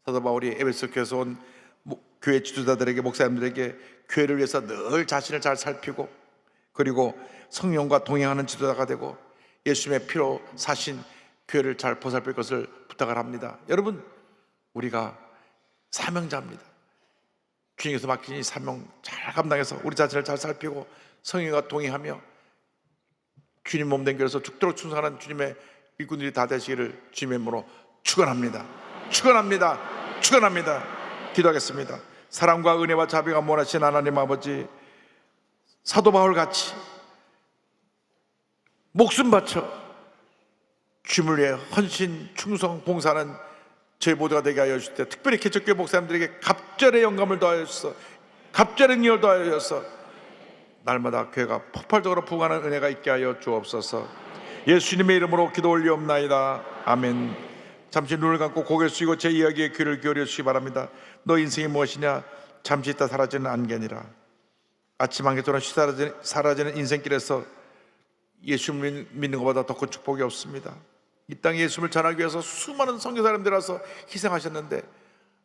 사도 바울이 에베소 교회에서 온 교회 지도자들에게, 목사님들에게 교회를 위해서 늘 자신을 잘 살피고, 그리고 성령과 동행하는 지도자가 되고 예수님의 피로 사신 교회를 잘 보살필 것을 부탁을 합니다. 여러분, 우리가 사명자입니다. 주님께서 맡긴 이 사명 잘 감당해서 우리 자신을 잘 살피고 성령과 동행하며 주님 몸된 교회에서 죽도록 충성하는 주님의 일꾼들이 다 되시기를 주님의 이름으로 축원합니다. 기도하겠습니다. 사랑과 은혜와 자비가 원하신 하나님 아버지, 사도 바울같이 목숨 바쳐 주님을 위해 헌신, 충성, 봉사하는 저희 모두가 되게 하여 주실 때, 특별히 개척교회 목사님들에게 갑절의 영감을 더하여 주셔서, 갑절의 능력을 더하여 주셔서 날마다 교회가 폭발적으로 부흥하는 은혜가 있게 하여 주옵소서. 예수님의 이름으로 기도 올리옵나이다. 아멘. 잠시 눈을 감고 고개를 숙이고 제 이야기에 귀를 기울여 주시기 바랍니다. 너 인생이 무엇이냐? 잠시 있다 사라지는 안개니라. 아침 안개 또는 사라지는 인생길에서 예수를 믿는 것보다 더 큰 축복이 없습니다. 이 땅에 예수를 전하기 위해서 수많은 선교사님들 와서 희생하셨는데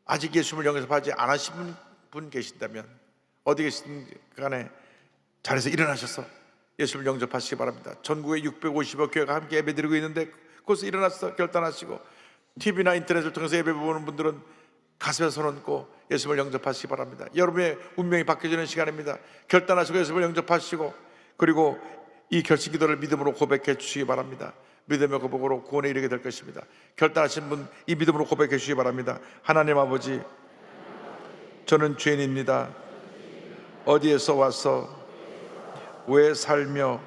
아직 예수를 영접하지 않으신 분 계신다면 어디 계신 간에 자리에서 일어나셔서 예수를 영접하시기 바랍니다. 전국에 650여 교회가 함께 예배드리고 있는데 그것을 일어나서 결단하시고, TV나 인터넷을 통해서 예배 보는 분들은 가슴에 손 얹고 예수를 영접하시기 바랍니다. 여러분의 운명이 바뀌어지는 시간입니다. 결단하시고 예수를 영접하시고, 그리고 이 결심 기도를 믿음으로 고백해 주시기 바랍니다. 믿음의 고백으로 구원에 이르게 될 것입니다. 결단하신 분 이 믿음으로 고백해 주시기 바랍니다. 하나님 아버지, 저는 죄인입니다. 어디에서 와서 왜 살며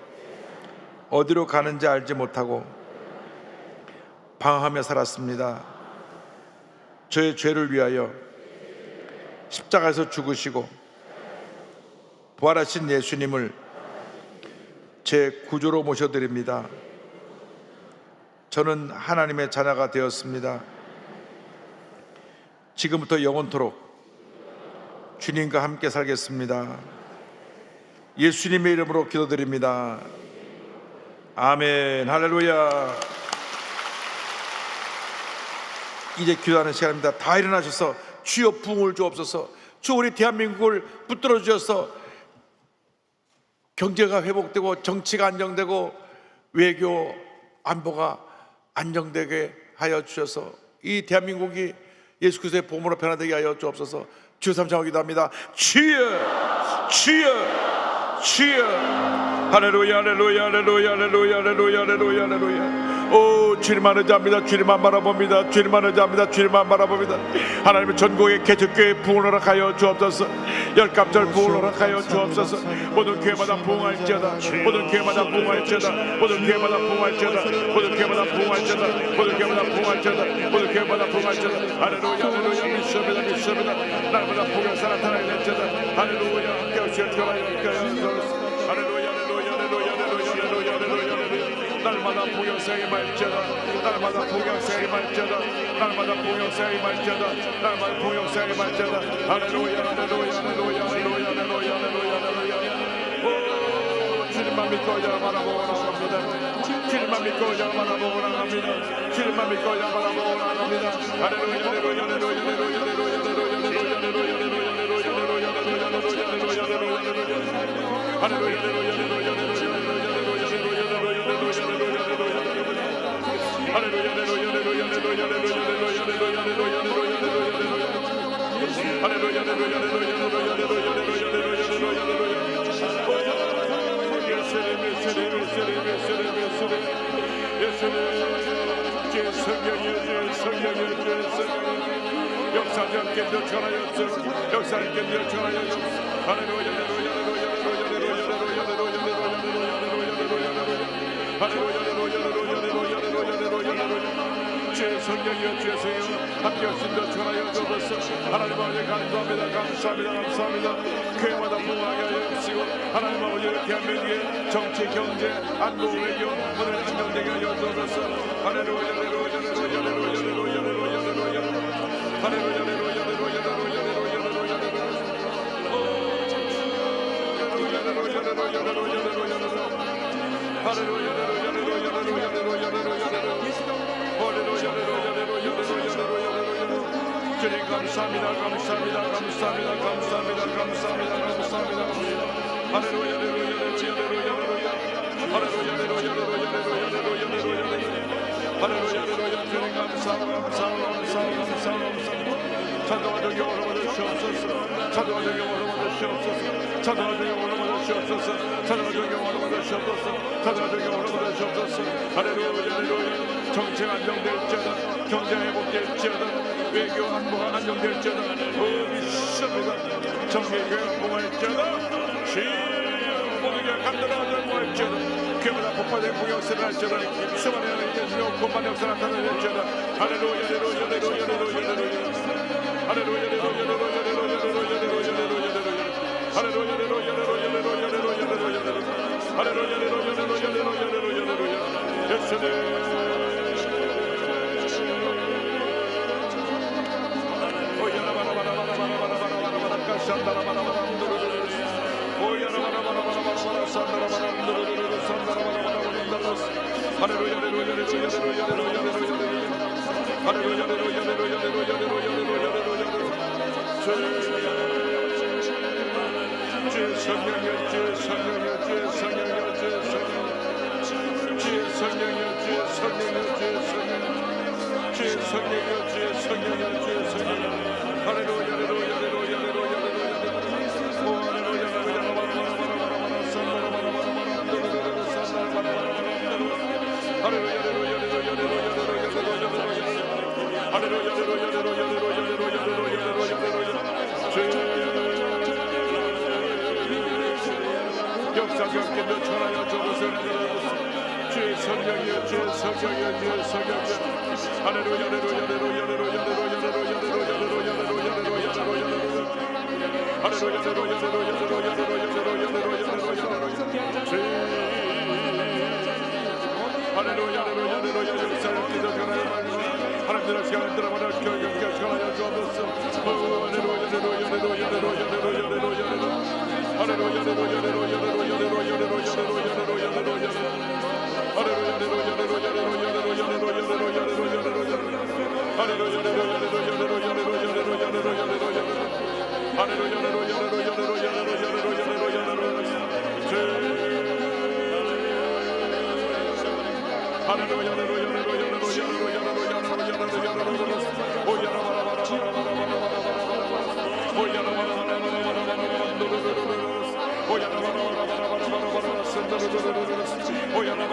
어디로 가는지 알지 못하고 방황하며 살았습니다. 저의 죄를 위하여 십자가에서 죽으시고 부활하신 예수님을 제 구주로 모셔드립니다. 저는 하나님의 자녀가 되었습니다. 지금부터 영원토록 주님과 함께 살겠습니다. 예수님의 이름으로 기도드립니다. 아멘. 할렐루야. 이제 기도하는 시간입니다. 다 일어나셔서 주여 부흥을 주옵소서. 주 우리 대한민국을 붙들어 주셔서 경제가 회복되고 정치가 안정되고 외교 안보가 안정되게 하여 주셔서 이 대한민국이 예수 그리스도의 복음으로 변화되게 하여 주옵소서. 주여 삼창하고 기도합니다. 주여, 주여, 주여. 할렐루야, 할렐루야, 할렐루야, 할렐루야, 할렐루야, 할렐루야, 할렐루야. 오 주님만 의지합니다. 주님만 바라봅니다. 주님만 의지합니다. 주님만 바라봅니다. 하나님의 전국의 개척교회 부흥을 허락하여 주옵소서. 열감절 부흥을 허락하여 주옵소서. 모든 교회마다 부흥할지어다. 모든 교회마다 부흥할지어다. 모든 교회마다 부흥할지어다. 모든 교회마다 부흥할지어다. 모든 교회마다 부흥할지어다. 모든 교회마다 부흥할지어다. 할렐루야 할렐루야 믿습니다 믿습니다. 날마다 부흥에서 나타나게 될지어다. 할렐루야 함께 하시어 주하여 할렐루야 할렐루야 할렐루야 할렐루야 할렐루야. 날마다 부흥세에 말지어다. 날마다 부흥세에 말지어다. 날마다 부흥세에 말지어다. 날마다 부흥세에 말지어다. 할렐루야 할렐루야 할렐루야 할렐루야 할렐루야 할렐루야. 오 주님만 믿고 자 바라보라 합니다. 주님만 믿고 자 바라보라 합니다. 주님만 믿고 자 바라보라 합니다. 할렐루야 할렐루야 할렐루야 할렐루야 할렐루야 할렐루야 할렐루야 역사님께 전하였소. 역사님께 전하였소. 할렐루야 할렐루야 주의 성령이여 주의 성령 함께 하신다 전하여 주옵소서. 하나님 아버지 감사합니다 감사합니다 감사합니다. 교회마다 부흥하게 하여 주시고 하나님 아버지 대한민국의 정치 경제 안보 외교 오늘 안정되게 하여 주옵소서. 할렐루야 할렐루야 할렐루야 할렐루야 할렐루야 할렐루야 주님 감사합니다 감사합니다 감사합니다 감사합니다 감사합니다 감사합니다. 할렐루야 할렐루야 할렐루야 할렐루야 할렐루야 할렐루야 할렐루야 주님 감사합니다. 찬송하는 영혼을 받으시옵소서. 찬송하는 영혼을 받으시옵소서. 찬송하는 영혼을 받으시옵소서. 찬송하는 영혼을 받으시옵소서. 찬송하는 영혼을 받으시옵소서. 할렐루야 할렐루야. 정책 안정될지어다. 경제 회복될지어다. 외교 안보가 안정될지어다. 믿습니다. 정계교회 봉할지어다. 주의 모든 게 감당하지 못할지어다. 교회마다 폭발된 공역세를 할지어다. 수많은 하나님의 예수로 곧만 역사 나타낼지어다. 할렐루야 할렐루야 할렐루야 할렐루야 역사경기도 전하여 주옵소서. 주의 성령이여 주의 성령이여 주의 성령이여. 할렐루야 할렐루야 할렐루야 할렐루야 할렐루야 하나님의 시간을 들어보라 교육에 전하여 주옵소서. 오야나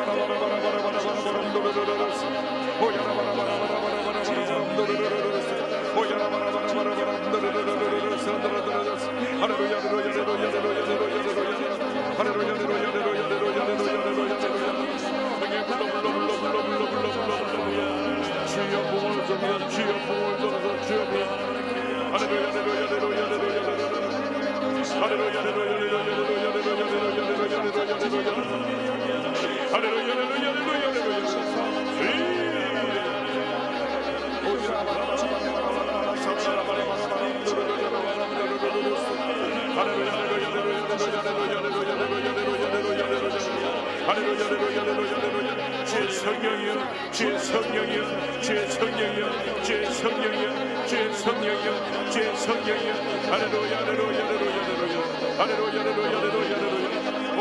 주의 성령이여, 주의 성령이여, 주의 성령이여, 주의 성령이여, 주의 성령이여, 주의 성령이여. 할렐루야, 할렐루야, 할렐루야, 할렐루야, 할렐루야, 할렐루야, 할렐루야, 할렐루야.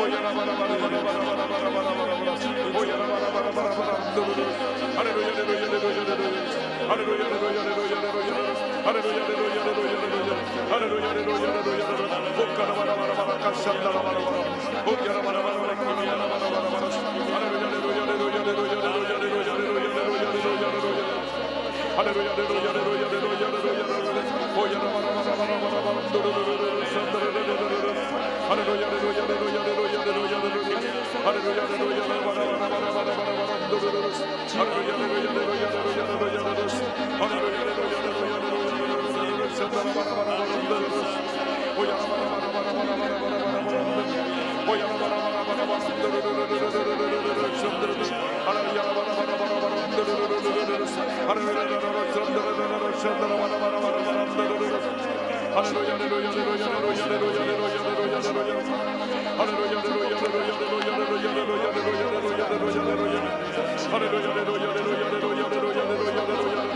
오야라바라바라바라바라바라바라바라, 오야라바라바라바라바라, 할렐루야, 할렐루야, 할렐루야, 할렐루야, 할렐루야, 할렐루야, 할렐루야, 할렐루야, 할렐루야, 할렐루야, 할렐루야, 할렐루야, 할렐루야. 오카라바라바라바라, 카산다라바라바라, 오야라바라바라바라, 키미야라바라바라바라, 할렐루야, 할렐루야, 할렐루야, 할렐루야, 할렐루야, 할렐루야, 할렐루야, 할렐루야. 할렐루야, 할렐루야, 할렐루야, 할렐루야, 할렐루야. 오야라바라바라바라바라, 두루루루루, 산다라라라라라. 할렐루야, 할렐루야, 할렐루야, 할렐루야, 할렐루야, 할렐루야. 할렐루야, 할렐루야, 바라바라바라바라바라, 두루루루. 할렐루야, 할렐루야, 할렐루야, 할렐루야, 할렐루야, 할렐루야. 할렐루야, 할렐루야, 할렐루야, 할렐루야, 산다라바라바라바라, 두루루루. 오야라바라바라바라바라바라바라바라. 오야라바라바라바라바라, 두루루루루루루루루루, 산다라라. 할렐루야, 바라바라바라바라, 두루루루루루루. 할렐루야, 산다라라라, 산다라바라바라바라, 두루루루. 할렐루야, 할렐루야, 할렐루야, 할렐루야, 할렐루야, 할렐루야, 할렐루야. 할렐루야, 할렐루야, 할렐루야, 할렐루야, 할렐루야, 할렐루야, 할렐루야, 할렐루야, 할렐루야. 할렐루야, 할렐루야, 할렐루야, 할렐루야, 할렐루야, 할렐루야, 할렐루야.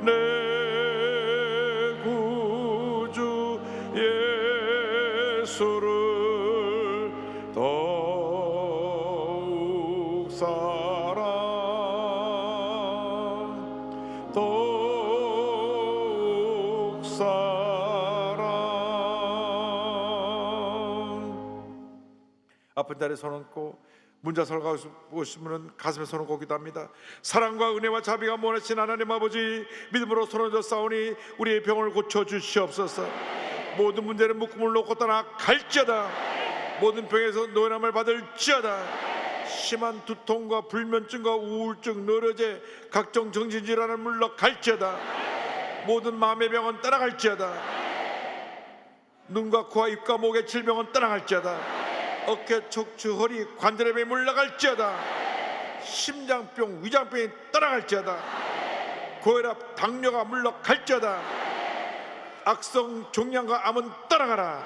내 예수를 더욱 사랑 더욱 사랑. 아픈 자리에 손 얹고 문자설 가고 싶으면 가슴에 손을 꽂기도 합니다. 사랑과 은혜와 자비가 무한하신 하나님 아버지, 믿음으로 손을 얹어 싸우니 우리의 병을 고쳐주시옵소서. 모든 문제는 묶음을 놓고 떠나 갈지어다. 모든 병에서 노인함을 받을지어다. 심한 두통과 불면증과 우울증, 너러제, 각종 정신질환을 물러갈지어다. 모든 마음의 병은 떠나갈지어다. 눈과 코와 입과 목의 질병은 떠나갈지어다. 어깨, 척추, 허리, 관절염이 물러갈지어다. 심장병, 위장병이 떠나갈지어다. 고혈압, 당뇨가 물러갈지어다. 악성 종양과 암은 떠나가라.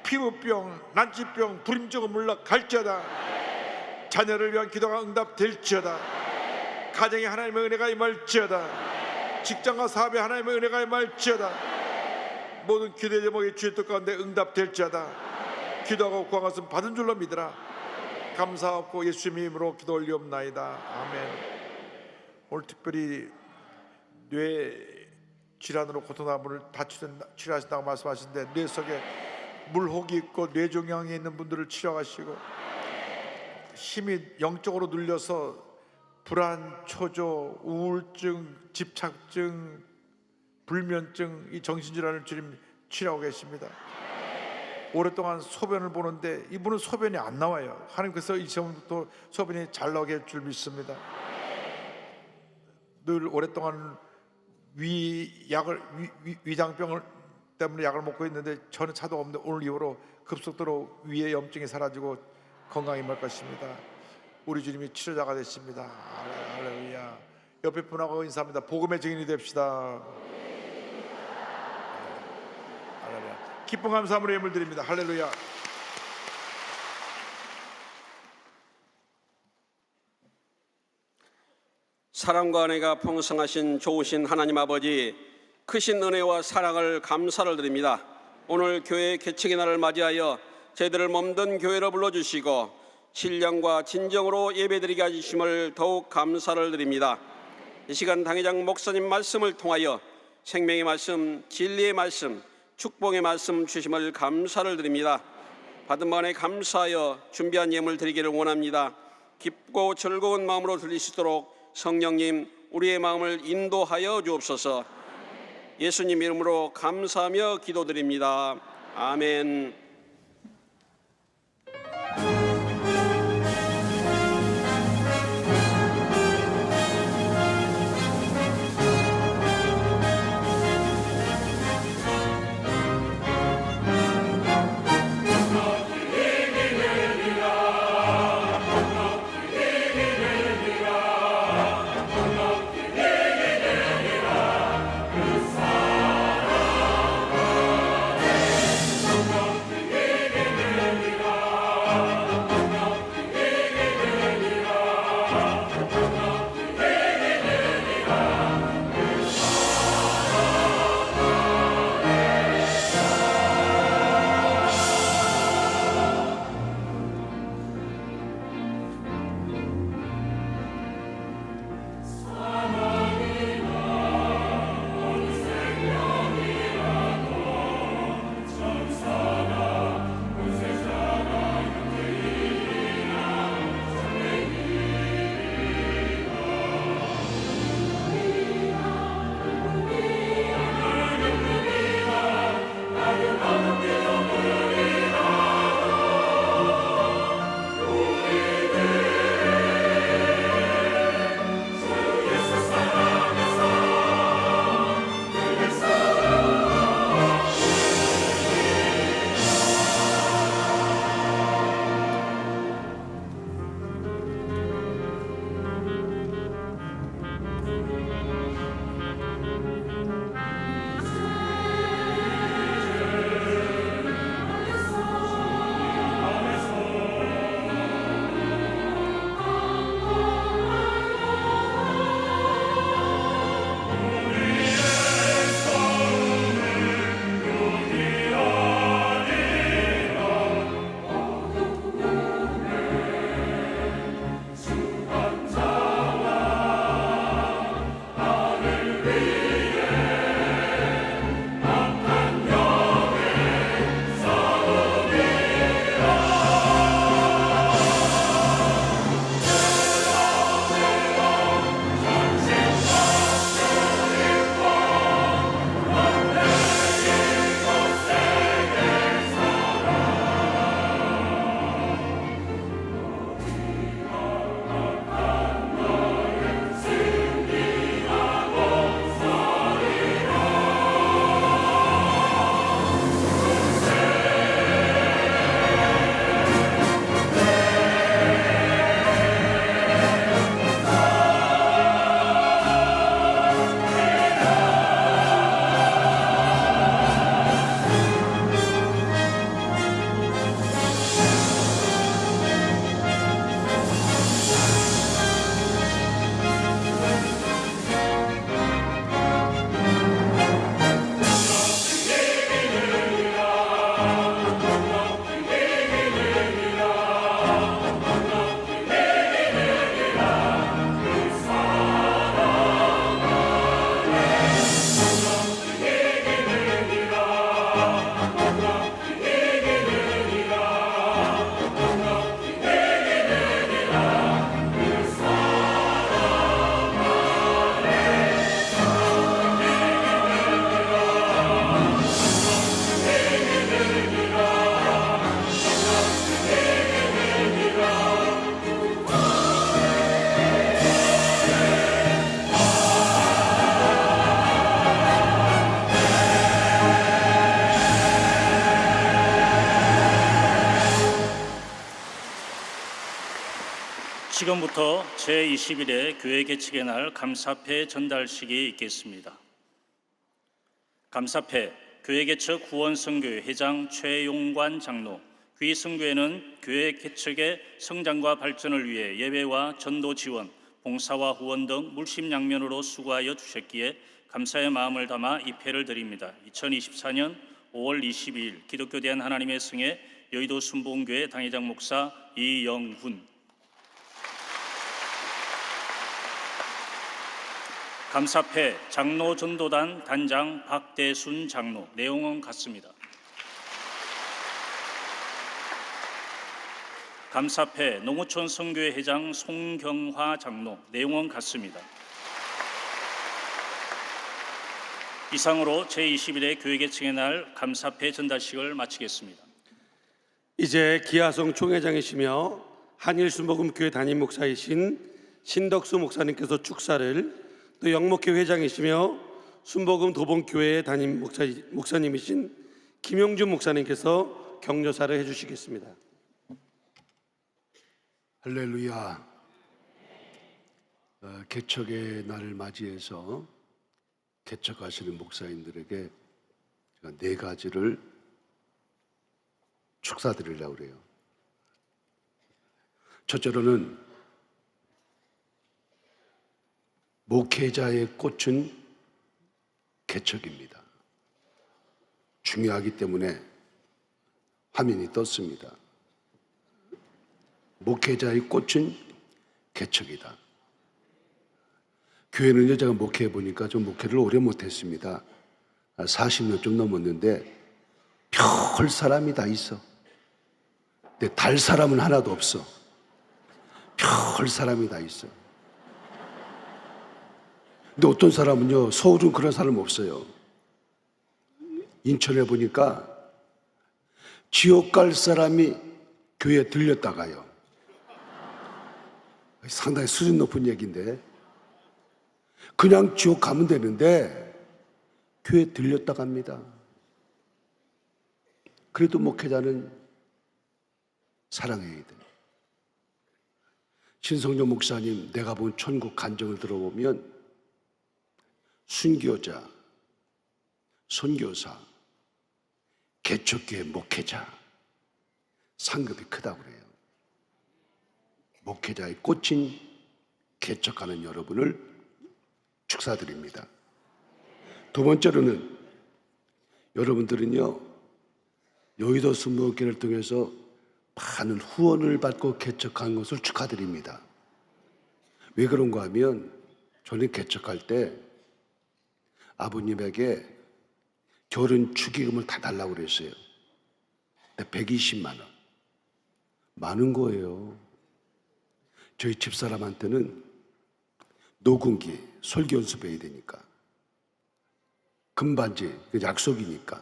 피부병, 난치병, 불임증은 물러갈지어다. 자녀를 위한 기도가 응답될지어다. 가정에 하나님의 은혜가 임할지어다. 직장과 사업에 하나님의 은혜가 임할지어다. 모든 기도 제목이 주의 뜻 가운데 응답될지어다. 기도하고 구한 것은 받은 줄로 믿으라. 감사하고 예수님의 이름으로 기도 올리옵나이다. 아멘. 오늘 특별히 뇌 질환으로 고통하는 분을 다 치료하신다고 말씀하시는데, 뇌 속에 물혹이 있고 뇌종양이 있는 분들을 치료하시고, 힘이 영적으로 눌려서 불안, 초조, 우울증, 집착증, 불면증, 이 정신질환을 주님 치료하고 계십니다. 오랫동안 소변을 보는데 이분은 소변이 안 나와요. 하나님께서 이 시험부터 소변이 잘 나오게 할 줄 믿습니다. 늘 오랫동안 위장병을 때문에 약을 먹고 있는데 전혀 차도가 없는데 오늘 이후로 급속도로 위의 염증이 사라지고 건강이 임할 것입니다. 우리 주님이 치료자가 되십니다. 할렐루야. 옆에 분하고 인사합니다. 복음의 증인이 됩시다. 할렐루야. 기쁨 감사함으로 예물 드립니다. 할렐루야. 사랑과 은혜가 풍성하신 좋으신 하나님 아버지, 크신 은혜와 사랑을 감사를 드립니다. 오늘 교회 개척의 날을 맞이하여 저희들을 몸든 교회로 불러주시고 신령과 진정으로 예배드리게 하심을 더욱 감사를 드립니다. 이 시간 당회장 목사님 말씀을 통하여 생명의 말씀, 진리의 말씀, 축복의 말씀 주심을 감사를 드립니다. 받은 만에 감사하여 준비한 예물 드리기를 원합니다. 기쁘고 즐거운 마음으로 드릴 수 있도록 성령님 우리의 마음을 인도하여 주옵소서. 예수님 이름으로 감사하며 기도드립니다. 아멘. 지금부터 제21회 교회 개척의 날 감사패 전달식이 있겠습니다. 감사패 교회 개척 후원선교회 회장 최용관 장로. 위 선교회는 교회 개척의 성장과 발전을 위해 예배와 전도 지원, 봉사와 후원 등 물심양면으로 수고하여 주셨기에 감사의 마음을 담아 이 패를 드립니다. 2024년 5월 22일 기독교 대한 하나님의 성회 여의도 순복음교회 당회장 목사 이영훈. 감사패 장로 전도단 단장 박대순 장로. 내용은 같습니다. 감사패 농어촌 선교회 회장 송경화 장로. 내용은 같습니다. 이상으로 제21회 교회 개척의 날 감사패 전달식을 마치겠습니다. 이제 기하성 총회장이시며 한일순복음교회 담임 목사이신 신덕수 목사님께서 축사를, 또 영목회 회장이시며 순복음 도봉교회 담임 목사님이신 김용준 목사님께서 격려사를 해주시겠습니다. 할렐루야. 개척의 날을 맞이해서 개척하시는 목사님들에게 제가 4가지를 축사드리려고 그래요. 첫째로는 목회자의 꽃은 개척입니다. 중요하기 때문에 화면이 떴습니다. 목회자의 꽃은 개척이다. 교회는요, 제가 목회해 보니까 좀 목회를 오래 못했습니다. 40년 좀 넘었는데 별 사람이 다 있어. 근데 달 사람은 하나도 없어. 별 사람이 다 있어. 근데 어떤 사람은요, 서울은 그런 사람 없어요. 인천에 보니까 지옥 갈 사람이 교회에 들렸다가요. 상당히 수준 높은 얘기인데, 그냥 지옥 가면 되는데 교회에 들렸다 갑니다. 그래도 목회자는 사랑해야 돼. 신성조 목사님 내가 본 천국 간증을 들어보면 순교자, 선교사, 개척교회 목회자 상급이 크다고 그래요. 목회자의 꽃인 개척하는 여러분을 축사드립니다. 두 번째로는 여러분들은요, 여의도 순복음교회를 통해서 많은 후원을 받고 개척한 것을 축하드립니다. 왜 그런가 하면 저는 개척할 때 아버님에게 결혼 축의금을 다 달라고 그랬어요. 근데 120만 원. 많은 거예요. 저희 집사람한테는 노궁기, 설교 연습해야 되니까, 금반지, 약속이니까,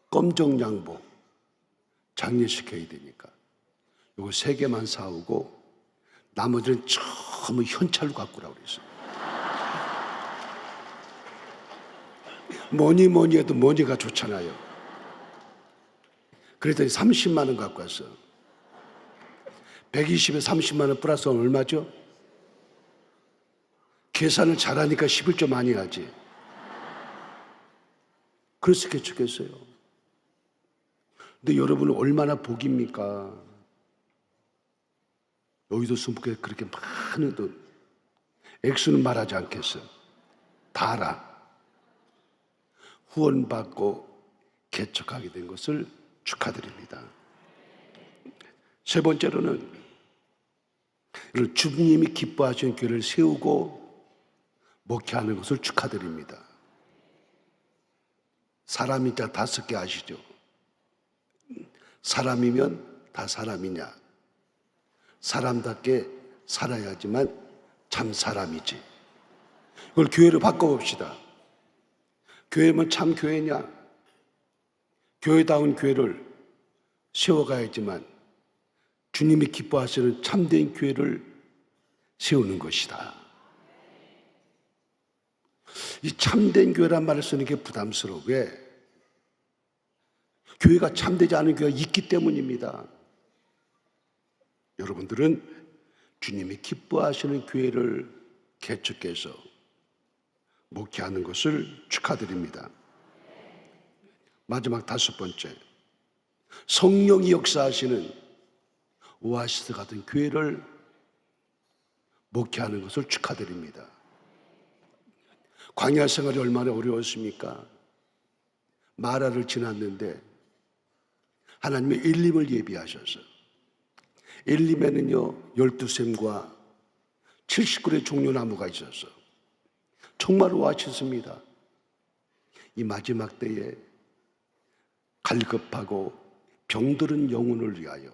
검정 양복, 장례시켜야 되니까 요거 3개만 사오고 나머지는 전부 현찰로 갖고 오라고 그랬어요. 뭐니 해도 뭐니가 좋잖아요. 그랬더니 30만 원 갖고 왔어. 120에 30만 원 플러스 얼마죠? 계산을 잘하니까 11조 많이 하지. 그래서 개척했어요. 근데 여러분은 얼마나 복입니까? 여의도 순복음교회 그렇게 많은 돈, 액수는 말하지 않겠어요. 다 알아. 후원받고 개척하게 된 것을 축하드립니다. 세 번째로는 주님이 기뻐하시는 교회를 세우고 목회하는 것을 축하드립니다. 사람이 다 5개 아시죠? 사람이면 다 사람이냐? 사람답게 살아야지만 참 사람이지. 이걸 교회로 바꿔봅시다. 교회면 참 교회냐? 교회다운 교회를 세워가야지만 주님이 기뻐하시는 참된 교회를 세우는 것이다. 이 참된 교회란 말을 쓰는 게 부담스러워. 왜? 교회가 참되지 않은 교회가 있기 때문입니다. 여러분들은 주님이 기뻐하시는 교회를 개척해서 목회하는 것을 축하드립니다. 마지막 5번째, 성령이 역사하시는 오아시스 같은 교회를 목회하는 것을 축하드립니다. 광야 생활이 얼마나 어려웠습니까? 마라를 지났는데 하나님의 엘림을 예비하셔서 엘림에는요 12샘과 70그루의 종려나무가 있어서 정말 오아시스입니다. 이 마지막 때에 갈급하고 병들은 영혼을 위하여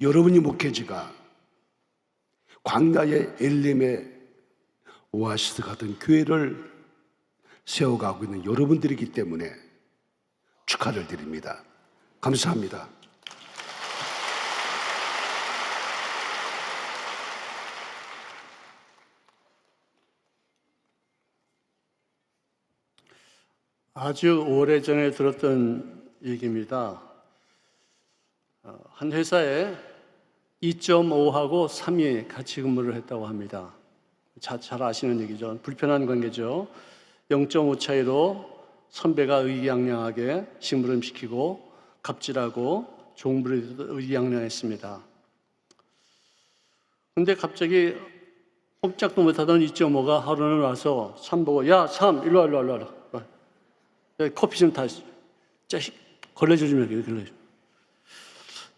여러분이 목회지가 광야의 엘림의 오아시스 같은 교회를 세워가고 있는 여러분들이기 때문에 축하를 드립니다. 감사합니다. 아주 오래전에 들었던 얘기입니다. 한 회사에 2.5하고 3이 같이 근무를 했다고 합니다. 잘 아시는 얘기죠. 불편한 관계죠. 0.5 차이로 선배가 의기양양하게 심부름시키고 갑질하고 종부리도 의기양양했습니다. 근데 갑자기 꼼짝도 못하던 2.5가 하루는 와서 3 보고 야 3 일로 와. 커피 좀 다 자식 걸레질 좀 해. 걸레질.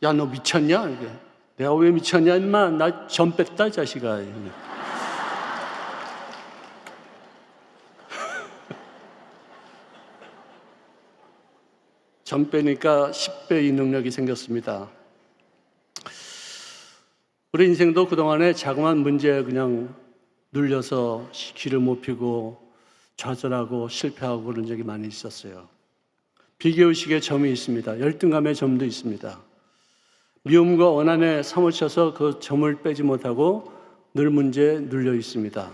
야 너 미쳤냐? 이게. 내가 왜 미쳤냐 임마. 나 전 뺐다 자식아. 전 빼니까 10배의 능력이 생겼습니다. 우리 인생도 그동안에 자그마한 문제에 그냥 눌려서 귀를 못 펴고 좌절하고 실패하고 그런 적이 많이 있었어요. 비교의식의 점이 있습니다. 열등감의 점도 있습니다. 미움과 원한에 사무쳐서 그 점을 빼지 못하고 늘 문제에 눌려 있습니다.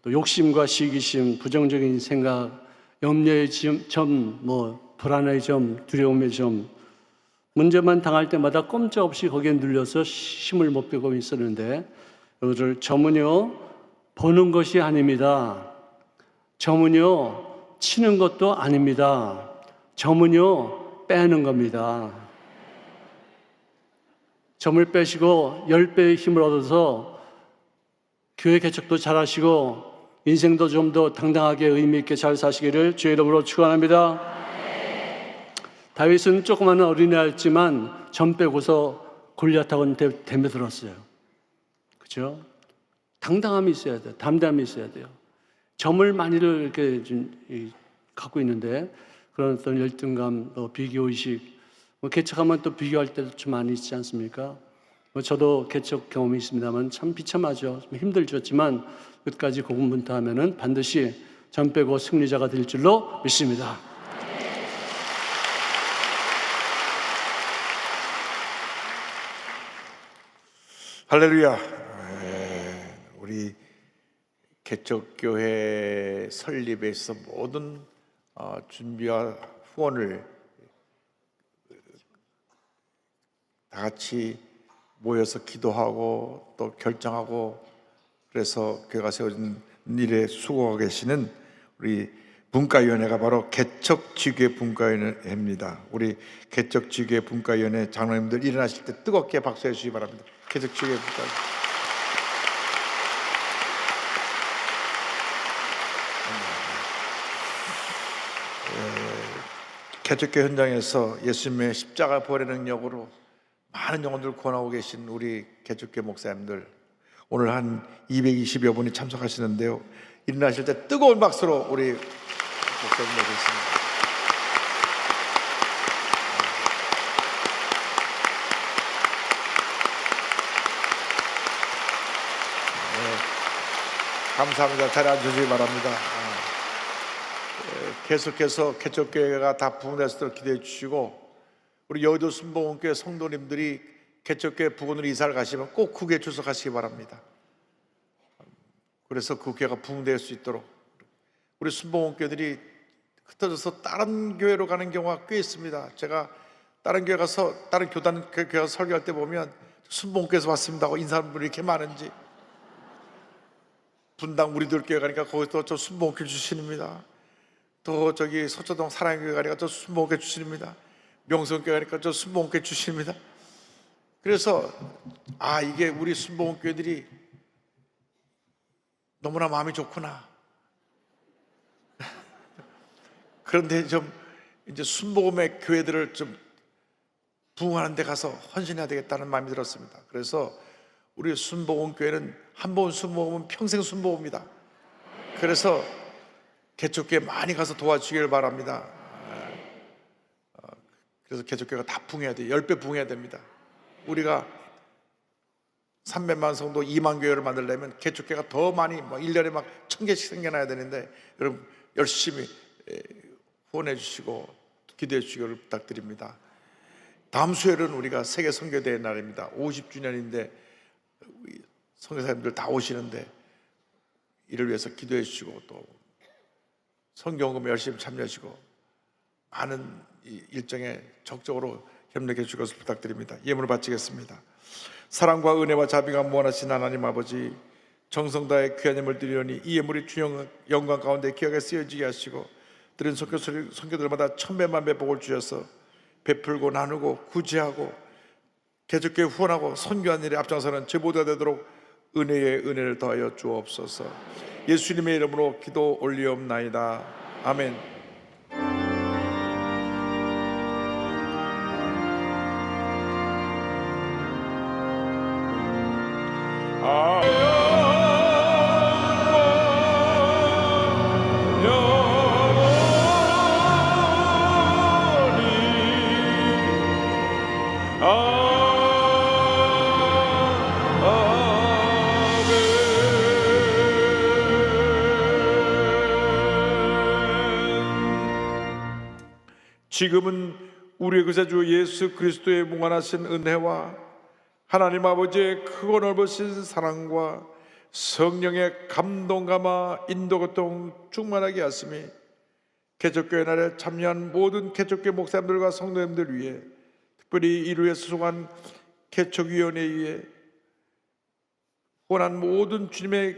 또 욕심과 시기심, 부정적인 생각, 염려의 점, 불안의 점, 두려움의 점, 문제만 당할 때마다 꼼짝없이 거기에 눌려서 힘을 못 빼고 있었는데 이거를 점은요 보는 것이 아닙니다. 점은요 치는 것도 아닙니다. 점은요 빼는 겁니다. 점을 빼시고 10배의 힘을 얻어서 교회 개척도 잘하시고 인생도 좀 더 당당하게 의미 있게 잘 사시기를 주의 이름으로 축원합니다. 다윗은 조그마한 어린애였지만 점 빼고서 골리앗하고는 대면들었어요. 그렇죠? 당당함이 있어야 돼요. 담대함이 있어야 돼요. 점을 많이들 이렇게 좀 갖고 있는데 그런 어떤 열등감, 비교의식, 개척하면 또 비교할 때도 좀 많이 있지 않습니까? 저도 개척 경험이 있습니다만 참 비참하죠. 좀 힘들었지만 끝까지 고군분투하면은 반드시 점 빼고 승리자가 될 줄로 믿습니다. 할렐루야. 우리 개척교회 설립에서 모든 준비와 후원을 다 같이 모여서 기도하고 또 결정하고 그래서 교회가 세워진 일에 수고하고 계시는 우리 분과위원회가 바로 개척지교회 분과위원회입니다. 우리 개척지교회 분과위원회 장로님들 일어나실 때 뜨겁게 박수해 주시기 바랍니다. 개척지교회 분과위원회. 개척교회 현장에서 예수님의 십자가 보혈의 능력으로 많은 영혼들을 구원하고 계신 우리 개척교회 목사님들 오늘 한 220여 분이 참석하시는데요. 일어나실 때 뜨거운 박수로 우리 목사님 모셨습니다. 감사합니다. 자리 앉으시기 바랍니다. 계속해서 개척교회가 다 부흥되도록 기도해 주시고 우리 여의도 순복음교회 성도님들이 개척교회 부근으로 이사를 가시면 꼭 그 교회에 출석하시기 바랍니다. 그래서 그 교회가 부흥될 수 있도록 우리 순복음교회들이 흩어져서 다른 교회로 가는 경우가 꽤 있습니다. 제가 다른 교회 가서 다른 교단 교회 가서 설교할 때 보면 순복음교회에서 왔습니다 하고 인사하는 분이 이렇게 많은지, 분당 우리들교회 가니까 거기서 저 순복음교회 출신입니다. 또 저기 서초동 사랑교회 가니까 저 순복음교회 출신입니다. 명성교회 가니까 저 순복음교회 출신입니다. 그래서 이게 우리 순복음교회들이 너무나 마음이 좋구나. 그런데 좀 이제 순복음의 교회들을 좀 부흥하는 데 가서 헌신해야 되겠다는 마음이 들었습니다. 그래서 우리 순복음 교회는 한 번 순복음은 평생 순복음입니다. 그래서 개척교회 많이 가서 도와주시길 바랍니다. 그래서 개척교회가 다 부흥해야 돼요. 10배 부흥해야 됩니다. 우리가 300만 성도 2만 교회를 만들려면 개척교회가 더 많이 1년에 막 1000개씩 생겨나야 되는데, 여러분 열심히 후원해 주시고 기도해 주시기를 부탁드립니다. 다음 수요일은 우리가 세계 선교대회 날입니다. 50주년인데 선교사님들 다 오시는데 이를 위해서 기도해 주시고 또 선교헌금 열심히 참여하시고 많은 이 일정에 적극적으로 협력해 주실 것을 부탁드립니다. 예물을 바치겠습니다. 사랑과 은혜와 자비가 무한하신 하나님 아버지, 정성 다해 귀한 예물 드리려니 이 예물이 주 영광 가운데 귀하게 쓰여지게 하시고 들은 선교들마다 천배만배 복을 주셔서 베풀고 나누고 구제하고 개척교회 후원하고 선교한 일에 앞장서는 제보다 되도록 은혜의 은혜를 더하여 주옵소서. 예수님의 이름으로 기도 올리옵나이다. 아멘. 지금은 우리의 구세주 예수 그리스도의 무한하신 은혜와 하나님 아버지의 크고 넓으신 사랑과 성령의 감동감화 인도교통 충만하게 하심이 개척교회 날에 참여한 모든 개척교회 목사님들과 성도님들 위해, 특별히 이를 위해 수송한 개척위원회에 후원한 모든 주님의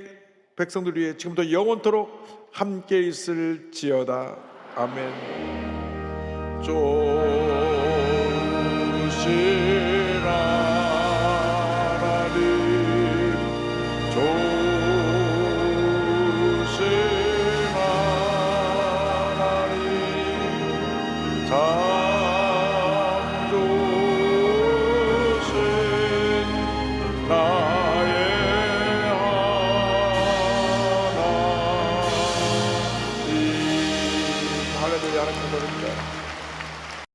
백성들 위해 지금부터 영원토록 함께 있을지어다. 아멘. 조시